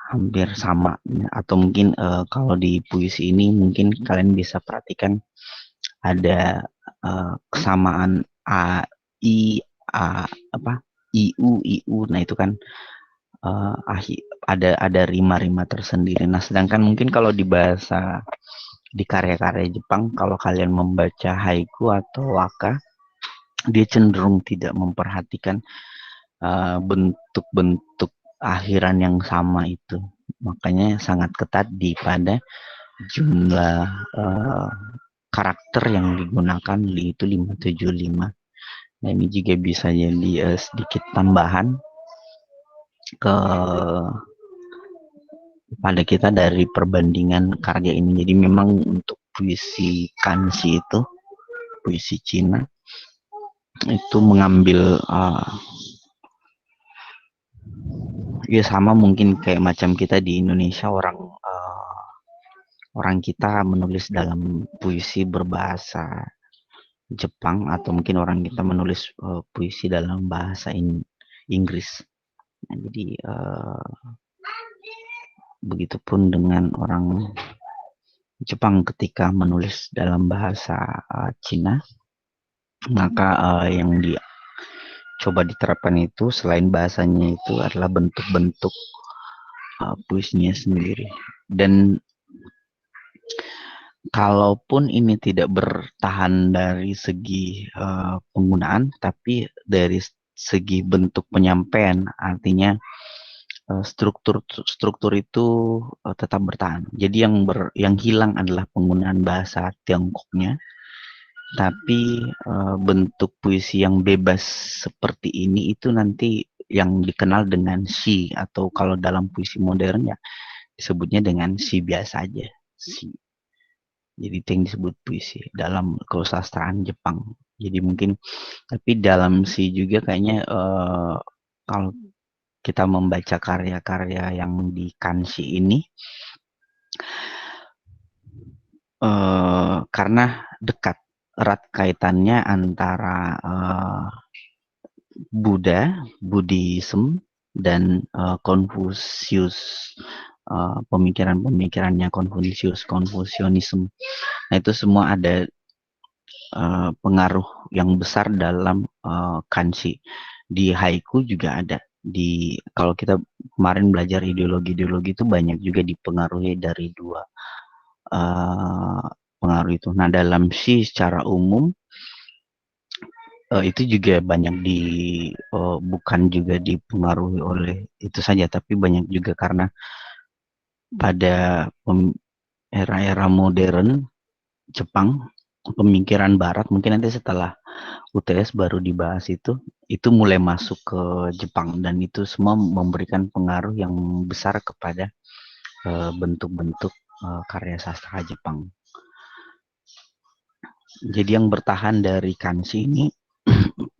hampir sama. Atau mungkin kalau di puisi ini mungkin kalian bisa perhatikan ada kesamaan a, i, iu. Nah itu kan ada rima-rima tersendiri. Nah sedangkan mungkin kalau di bahasa, di karya-karya Jepang, kalau kalian membaca haiku atau waka, dia cenderung tidak memperhatikan bentuk-bentuk akhiran yang sama itu. Makanya sangat ketat pada jumlah karakter yang digunakan, itu 575. Nah ini juga bisa jadi sedikit tambahan pada kita dari perbandingan karya ini. Jadi memang untuk puisi kanji itu, puisi Cina, itu mengambil ya sama mungkin kayak macam kita di Indonesia, orang kita menulis dalam puisi berbahasa Jepang, atau mungkin orang kita menulis puisi dalam bahasa Inggris. Nah, jadi begitupun dengan orang Jepang ketika menulis dalam bahasa Cina, maka yang coba diterapkan itu selain bahasanya itu adalah bentuk-bentuk puisinya sendiri. Dan kalaupun ini tidak bertahan dari segi penggunaan, tapi dari segi bentuk penyampaian, artinya struktur itu tetap bertahan. Jadi yang hilang adalah penggunaan bahasa Tiongkoknya, tapi bentuk puisi yang bebas seperti ini itu nanti yang dikenal dengan shi, atau kalau dalam puisi modern ya disebutnya dengan shi biasa aja, shi. Jadi itu yang disebut puisi dalam kesusastraan Jepang. Jadi mungkin, tapi dalam shi juga kayaknya kalau kita membaca karya-karya yang di kanji ini, karena dekat erat kaitannya antara Buddhism dan Confucius, pemikiran-pemikirannya Confucianism. Nah itu semua ada pengaruh yang besar dalam kanji. Di haiku juga ada. Kalau kita kemarin belajar ideologi itu banyak juga dipengaruhi dari dua pengaruh itu. Nah dalam shi secara umum itu juga banyak bukan juga dipengaruhi oleh itu saja, tapi banyak juga karena pada era-era modern Jepang, pemikiran Barat, mungkin nanti setelah UTS baru dibahas itu mulai masuk ke Jepang, dan itu semua memberikan pengaruh yang besar kepada bentuk-bentuk karya sastra Jepang. Jadi yang bertahan dari kanji ini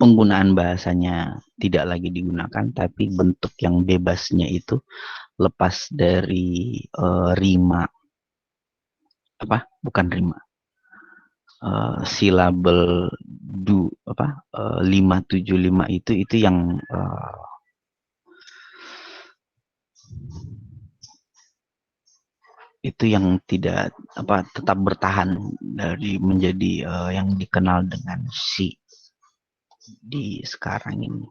penggunaan bahasanya tidak lagi digunakan, tapi bentuk yang bebasnya itu lepas dari rima, bukan rima, silabel 575 itu yang tidak tetap bertahan dari menjadi yang dikenal dengan shi di sekarang ini.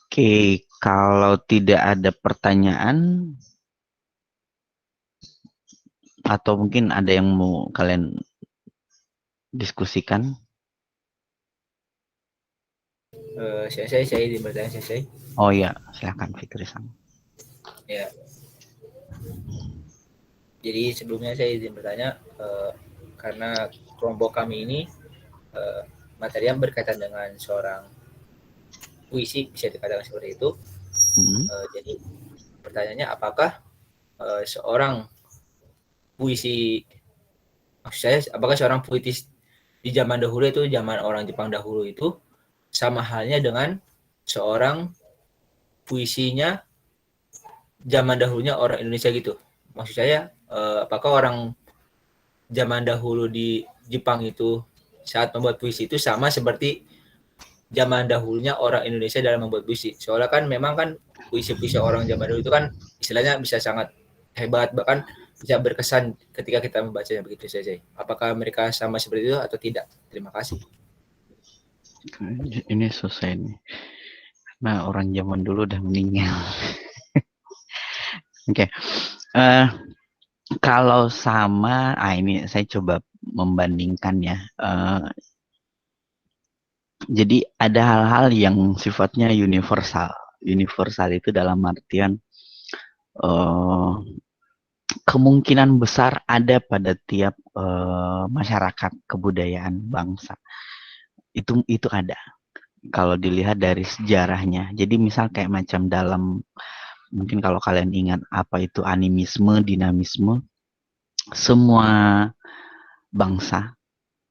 Oke, kalau tidak ada pertanyaan atau mungkin ada yang mau kalian diskusikan? Saya izin bertanya, saya. Oh ya, silakan Fikri-san. Ya. Jadi sebelumnya saya izin bertanya, karena kelompok kami ini materi yang berkaitan dengan seorang puisi, bisa dikatakan seperti itu. Jadi pertanyaannya, apakah seorang puisi, maksud saya apakah seorang puitis di zaman dahulu itu, zaman orang Jepang dahulu itu sama halnya dengan seorang puisinya zaman dahulunya orang Indonesia gitu. Maksud saya apakah orang zaman dahulu di Jepang itu saat membuat puisi itu sama seperti zaman dahulunya orang Indonesia dalam membuat puisi. Soalnya kan memang kan puisi-puisi orang zaman dulu itu kan istilahnya bisa sangat hebat, bahkan bisa berkesan ketika kita membacanya, begitu saja. Apakah mereka sama seperti itu atau tidak? Terima kasih. Ini selesai nih. Nah, orang zaman dulu udah meninggal. Oke. Kalau sama, ini saya coba membandingkan ya. Jadi ada hal-hal yang sifatnya universal. Universal itu dalam artian kemungkinan besar ada pada tiap masyarakat, kebudayaan, bangsa. Itu ada. Kalau dilihat dari sejarahnya. Jadi misal kayak macam dalam, mungkin kalau kalian ingat apa itu animisme, dinamisme, semua bangsa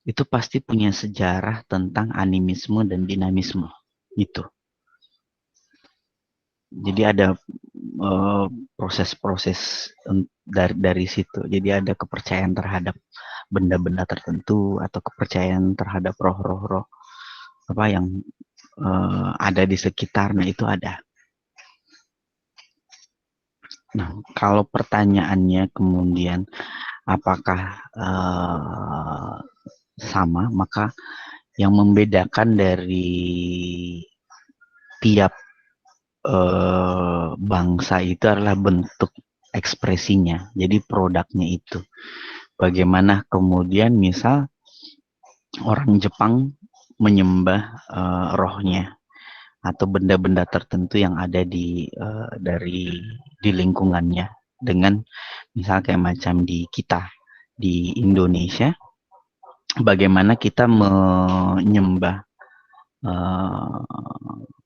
itu pasti punya sejarah tentang animisme dan dinamisme itu. Jadi ada proses-proses dari situ. Jadi ada kepercayaan terhadap benda-benda tertentu atau kepercayaan terhadap roh-roh apa yang ada di sekitar. Nah, itu ada. Nah, kalau pertanyaannya kemudian apakah sama, maka yang membedakan dari tiap bangsa itu adalah bentuk ekspresinya. Jadi produknya itu. Bagaimana kemudian misal orang Jepang menyembah rohnya atau benda-benda tertentu yang ada di lingkungannya, dengan misal kayak macam di kita di Indonesia, bagaimana kita menyembah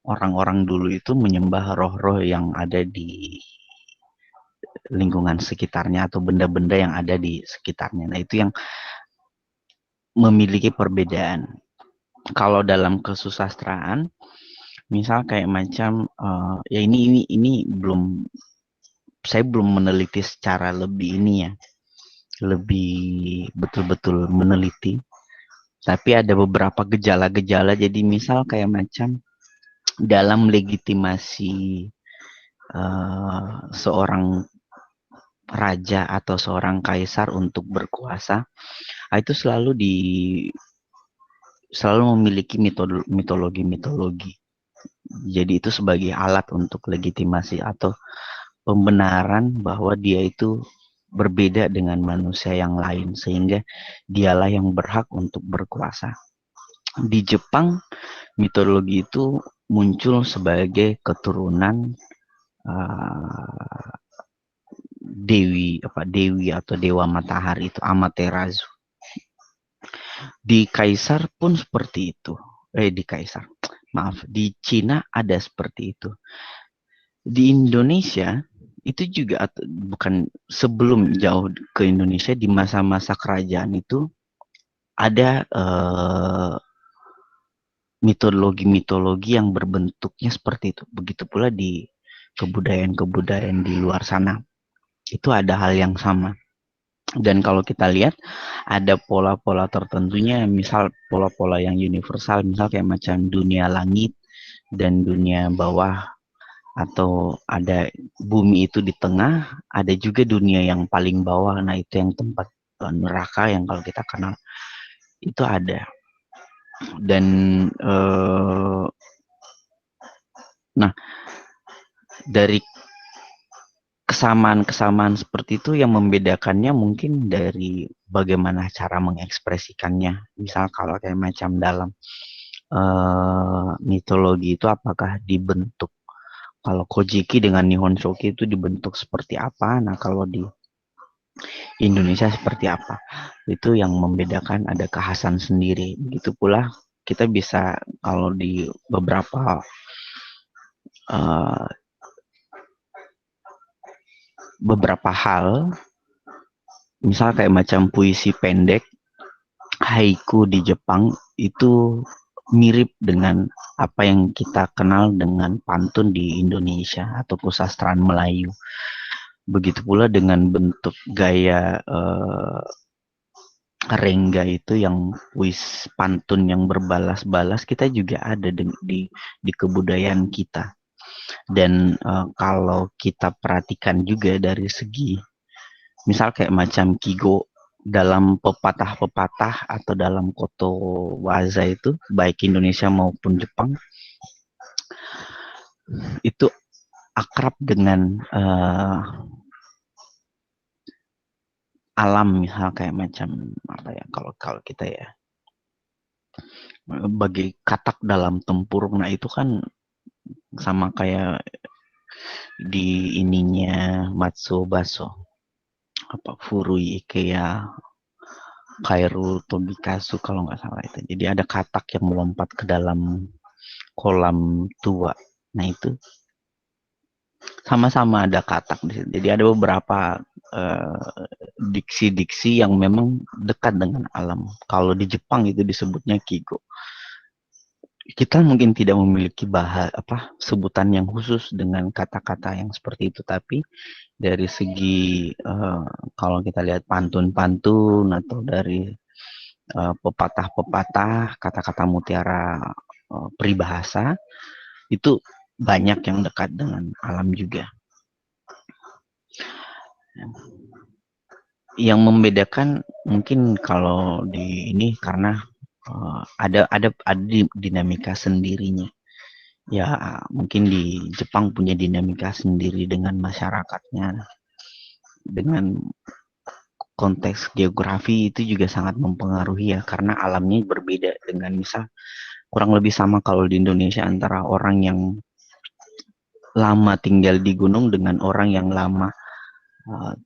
orang-orang dulu itu menyembah roh-roh yang ada di lingkungan sekitarnya atau benda-benda yang ada di sekitarnya. Nah, itu yang memiliki perbedaan. Kalau dalam kesusastraan, misal kayak macam ya ini belum, saya belum meneliti secara lebih ini ya, lebih betul-betul meneliti. Tapi ada beberapa gejala-gejala. Jadi misal kayak macam dalam legitimasi seorang raja atau seorang kaisar untuk berkuasa, itu selalu memiliki mitologi. Jadi itu sebagai alat untuk legitimasi atau pembenaran bahwa dia itu berbeda dengan manusia yang lain, sehingga dialah yang berhak untuk berkuasa. Di Jepang, mitologi itu muncul sebagai keturunan dewi atau dewa matahari, itu Amaterasu. Di kaisar pun seperti itu. Di Cina ada seperti itu. Di Indonesia itu juga, bukan sebelum jauh ke Indonesia, di masa-masa kerajaan itu ada mitologi-mitologi yang berbentuknya seperti itu. Begitu pula di kebudayaan-kebudayaan di luar sana. Itu ada hal yang sama. Dan kalau kita lihat ada pola-pola tertentunya, misal pola-pola yang universal, misal kayak macam dunia langit dan dunia bawah, atau ada bumi itu di tengah, ada juga dunia yang paling bawah. Nah, itu yang tempat neraka yang kalau kita kenal itu ada. Dan nah, dari kesamaan-kesamaan seperti itu yang membedakannya mungkin dari bagaimana cara mengekspresikannya. Misal kalau kayak macam dalam mitologi itu apakah dibentuk, kalau Kojiki dengan Nihon Shoki itu dibentuk seperti apa. Nah, kalau di Indonesia seperti apa, itu yang membedakan, ada kekhasan sendiri. Begitu pula kita bisa, kalau di beberapa beberapa hal, misal kayak macam puisi pendek, haiku di Jepang itu mirip dengan apa yang kita kenal dengan pantun di Indonesia atau kesusastraan Melayu. Begitu pula dengan bentuk gaya rengga itu yang pantun yang berbalas-balas, kita juga ada di kebudayaan kita. Dan kalau kita perhatikan juga dari segi misal kayak macam Kigo dalam pepatah-pepatah atau dalam koto waza itu baik Indonesia maupun Jepang itu akrab dengan alam, misal kayak macam apa ya, kalau kita ya bagi katak dalam tempurung. Nah itu kan sama kayak di ininya Matsubaso, apa Furui Ikeya Kairu Tobikasu kalau nggak salah itu. Jadi ada katak yang melompat ke dalam kolam tua. Nah itu sama-sama ada katak di situ. Jadi ada beberapa diksi-diksi yang memang dekat dengan alam. Kalau di Jepang itu disebutnya Kigo. Kita mungkin tidak memiliki sebutan yang khusus dengan kata-kata yang seperti itu, tapi dari segi kalau kita lihat pantun-pantun atau dari pepatah-pepatah, kata-kata mutiara peribahasa itu banyak yang dekat dengan alam juga. Yang membedakan mungkin kalau di ini karena ada dinamika sendirinya. Ya mungkin di Jepang punya dinamika sendiri dengan masyarakatnya, dengan konteks geografi itu juga sangat mempengaruhi ya, karena alamnya berbeda dengan misal kurang lebih sama kalau di Indonesia antara orang yang lama tinggal di gunung dengan orang yang lama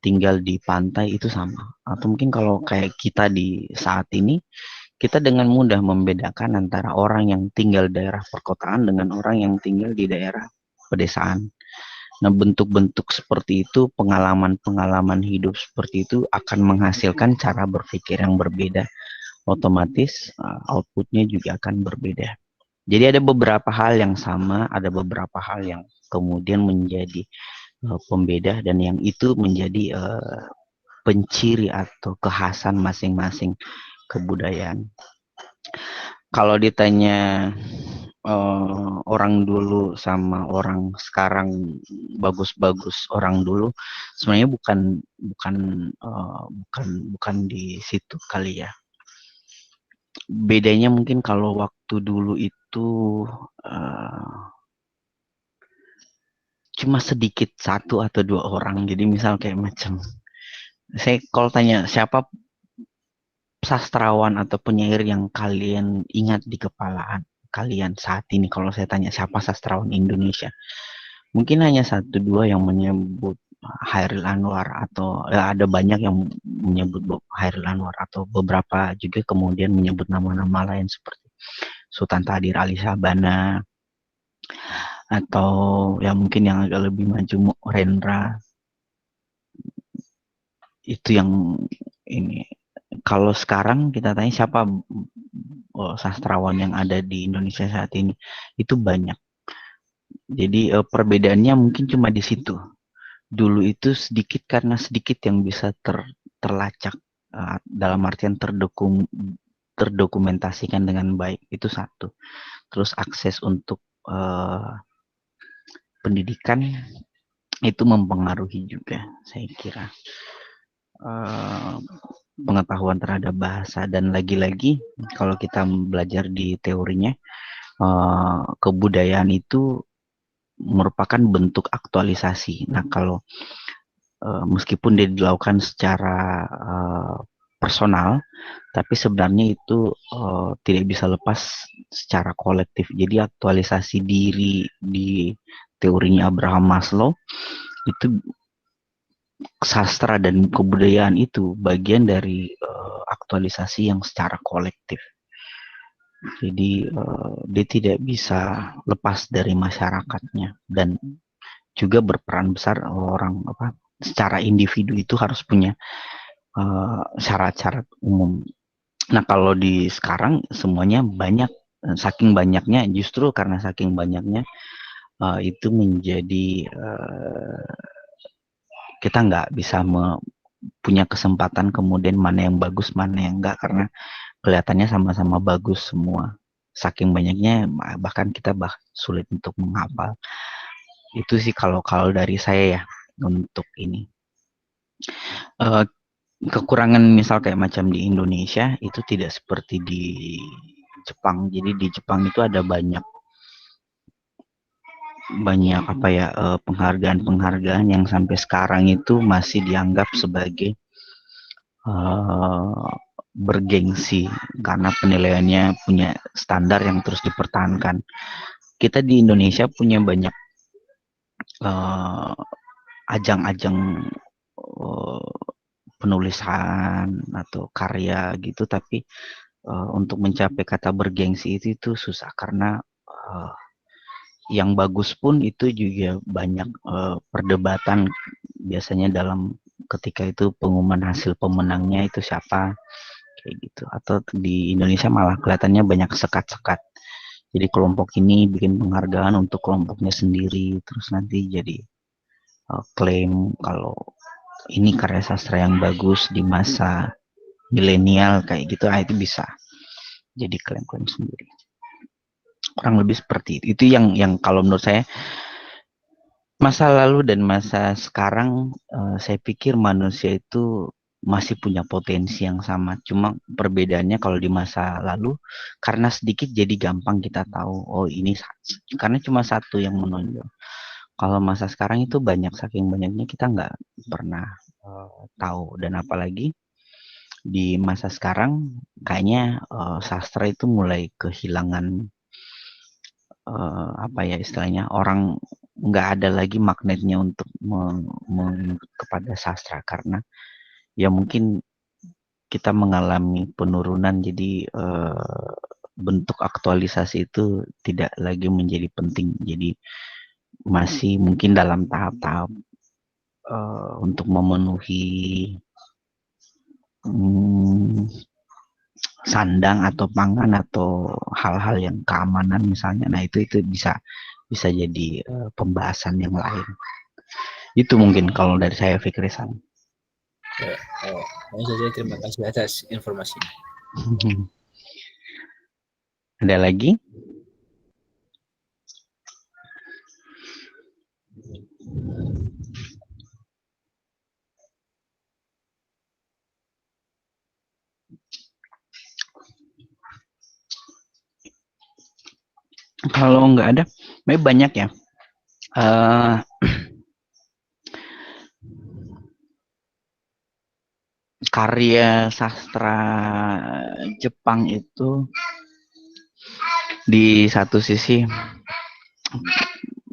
tinggal di pantai itu sama. Atau mungkin kalau kayak kita di saat ini, kita dengan mudah membedakan antara orang yang tinggal di daerah perkotaan dengan orang yang tinggal di daerah pedesaan. Nah, bentuk-bentuk seperti itu, pengalaman-pengalaman hidup seperti itu akan menghasilkan cara berpikir yang berbeda. Otomatis outputnya juga akan berbeda. Jadi ada beberapa hal yang sama, ada beberapa hal yang kemudian menjadi pembeda, dan yang itu menjadi penciri atau kekhasan masing-masing kebudayaan. Kalau ditanya orang dulu sama orang sekarang bagus-bagus orang dulu, sebenarnya bukan di situ kali ya. Bedanya mungkin kalau waktu dulu itu cuma sedikit, satu atau dua orang. Jadi misal kayak macam saya kalau tanya siapa sastrawan atau penyair yang kalian ingat di kepala kalian saat ini, kalau saya tanya siapa sastrawan Indonesia, mungkin hanya satu dua yang menyebut Chairil Anwar, atau ada banyak yang menyebut Chairil Anwar, atau beberapa juga kemudian menyebut nama-nama lain seperti Sultan Thadir Ali Sabana, atau ya mungkin yang agak lebih maju Rendra. Itu yang ini. Kalau sekarang kita tanya siapa sastrawan yang ada di Indonesia saat ini, itu banyak. Jadi perbedaannya mungkin cuma di situ. Dulu itu sedikit karena sedikit yang bisa terlacak, dalam artian terdokumentasikan dengan baik, itu satu. Terus akses untuk pendidikan itu mempengaruhi juga, saya kira. Pengetahuan terhadap bahasa, dan lagi-lagi kalau kita belajar di teorinya, kebudayaan itu merupakan bentuk aktualisasi. Nah, kalau meskipun dia dilakukan secara personal, tapi sebenarnya itu tidak bisa lepas secara kolektif. Jadi aktualisasi diri di teorinya Abraham Maslow itu, sastra dan kebudayaan itu bagian dari aktualisasi yang secara kolektif. Jadi dia tidak bisa lepas dari masyarakatnya, dan juga berperan besar secara individu itu harus punya syarat-syarat umum. Nah, kalau di sekarang semuanya banyak, saking banyaknya, justru karena saking banyaknya itu menjadi kita nggak bisa punya kesempatan kemudian mana yang bagus, mana yang enggak, karena kelihatannya sama-sama bagus semua. Saking banyaknya bahkan kita sulit untuk menghafal. Itu sih kalau dari saya ya untuk ini. Kekurangan misal kayak macam di Indonesia itu tidak seperti di Jepang. Jadi di Jepang itu ada banyak apa ya, penghargaan-penghargaan yang sampai sekarang itu masih dianggap sebagai bergengsi karena penilaiannya punya standar yang terus dipertahankan. Kita di Indonesia punya banyak ajang-ajang penulisan atau karya gitu, tapi untuk mencapai kata bergengsi itu susah karena yang bagus pun itu juga banyak perdebatan biasanya dalam ketika itu pengumuman hasil pemenangnya itu siapa kayak gitu. Atau di Indonesia malah kelihatannya banyak sekat-sekat. Jadi kelompok ini bikin penghargaan untuk kelompoknya sendiri, terus nanti jadi klaim kalau ini karya sastra yang bagus di masa milenial kayak gitu, itu bisa jadi klaim-klaim sendiri. Kurang lebih seperti itu. Itu yang kalau menurut saya masa lalu dan masa sekarang, saya pikir manusia itu masih punya potensi yang sama. Cuma perbedaannya kalau di masa lalu karena sedikit jadi gampang kita tahu, oh ini karena cuma satu yang menonjol. Kalau masa sekarang itu banyak, saking banyaknya kita nggak pernah tahu. Dan apalagi di masa sekarang kayaknya sastra itu mulai kehilangan apa ya istilahnya, orang nggak ada lagi magnetnya untuk kepada sastra karena ya mungkin kita mengalami penurunan, jadi bentuk aktualisasi itu tidak lagi menjadi penting. Jadi masih mungkin dalam tahap-tahap untuk memenuhi sandang atau pangan atau hal-hal yang keamanan misalnya. Nah itu bisa jadi pembahasan yang lain. Itu mungkin kalau dari saya, Fikrisan. Terima kasih atas informasinya. Ada lagi? Kalau nggak ada, banyak ya. Karya sastra Jepang itu di satu sisi,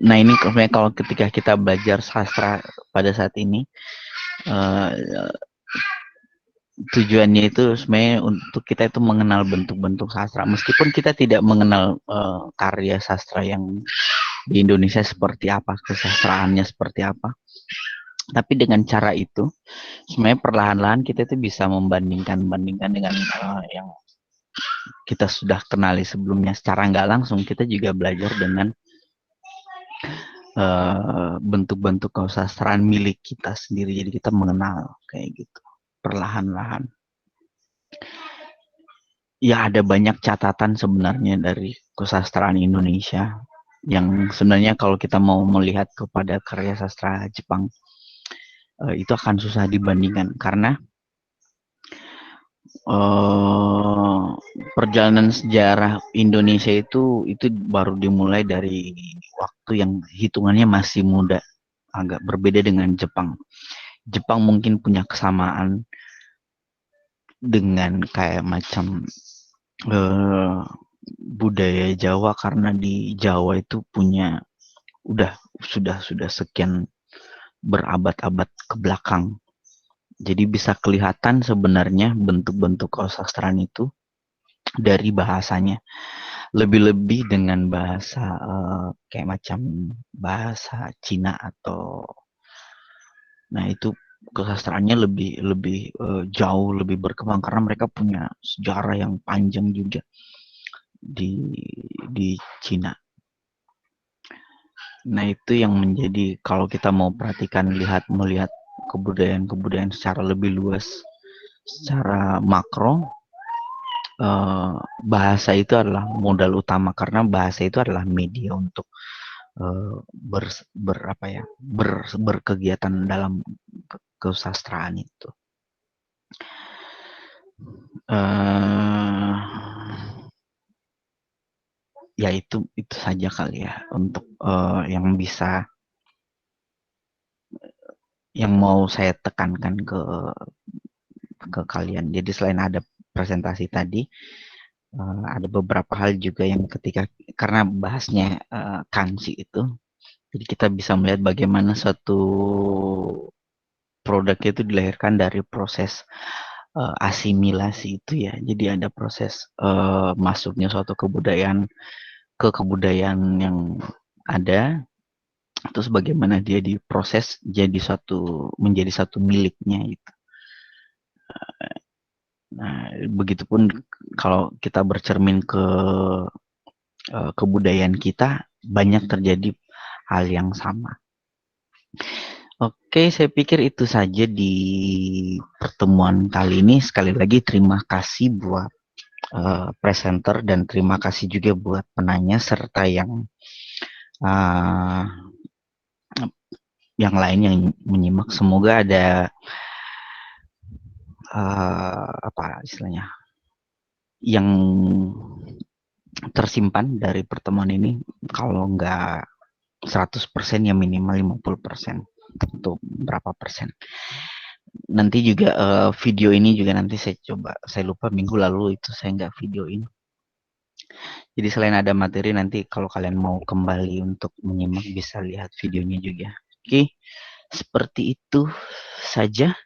nah ini kalau ketika kita belajar sastra pada saat ini, tujuannya itu sebenarnya untuk kita itu mengenal bentuk-bentuk sastra, meskipun kita tidak mengenal karya sastra yang di Indonesia seperti apa, kesastraannya seperti apa. Tapi dengan cara itu sebenarnya perlahan-lahan kita itu bisa membandingkan dengan yang kita sudah kenali sebelumnya. Secara nggak langsung kita juga belajar dengan bentuk-bentuk kesastraan milik kita sendiri. Jadi kita mengenal kayak gitu perlahan-lahan. Ya ada banyak catatan sebenarnya dari kesastraan Indonesia yang sebenarnya kalau kita mau melihat kepada karya sastra Jepang itu akan susah dibandingkan karena perjalanan sejarah Indonesia itu baru dimulai dari waktu yang hitungannya masih muda, agak berbeda dengan Jepang. Jepang mungkin punya kesamaan dengan kayak macam budaya Jawa karena di Jawa itu punya sudah sekian berabad-abad ke belakang. Jadi bisa kelihatan sebenarnya bentuk-bentuk kesastraan itu dari bahasanya. Lebih-lebih dengan bahasa kayak macam bahasa Cina atau Nah, itu kesastraannya lebih jauh lebih berkembang karena mereka punya sejarah yang panjang juga di Cina. Nah, itu yang menjadi kalau kita mau perhatikan melihat kebudayaan secara lebih luas, secara makro, bahasa itu adalah modal utama karena bahasa itu adalah media untuk berkegiatan dalam kesusastraan itu. Ya itu saja kali ya untuk yang mau saya tekankan ke kalian. Jadi selain ada presentasi tadi, ada beberapa hal juga yang karena bahasnya kanji itu, jadi kita bisa melihat bagaimana suatu produk itu dilahirkan dari proses asimilasi itu ya. Jadi ada proses masuknya suatu kebudayaan ke kebudayaan yang ada, terus bagaimana dia diproses menjadi satu miliknya gitu. Nah, begitupun kalau kita bercermin ke kebudayaan kita, banyak terjadi hal yang sama. Oke, saya pikir itu saja di pertemuan kali ini. Sekali lagi terima kasih buat presenter dan terima kasih juga buat penanya serta yang lain yang menyimak. Semoga ada yang tersimpan dari pertemuan ini. Kalau nggak 100% ya minimal 50%. Untuk berapa persen. Nanti juga video ini juga nanti saya lupa minggu lalu itu saya nggak videoin. Jadi selain ada materi nanti kalau kalian mau kembali untuk menyimak bisa lihat videonya juga. Oke, seperti itu saja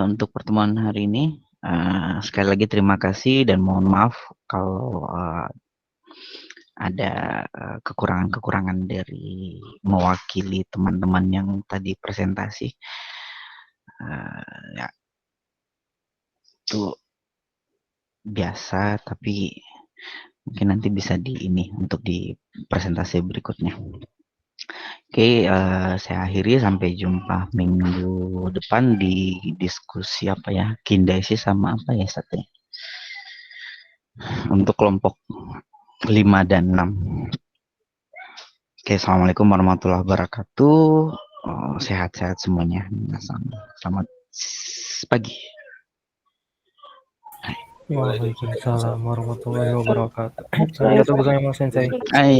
untuk pertemuan hari ini. Sekali lagi terima kasih dan mohon maaf kalau ada kekurangan-kekurangan dari mewakili teman-teman yang tadi presentasi. Ya, itu biasa, tapi mungkin nanti bisa untuk di presentasi berikutnya. Oke, saya akhiri, sampai jumpa minggu depan di diskusi Kindaisi sama satunya untuk kelompok 5 dan 6. Oke, assalamualaikum warahmatullahi wabarakatuh. Sehat-sehat semuanya. Selamat pagi. Waalaikumsalam warahmatullahi wabarakatuh. Arigatou gozaimasu, Sensei. Hai,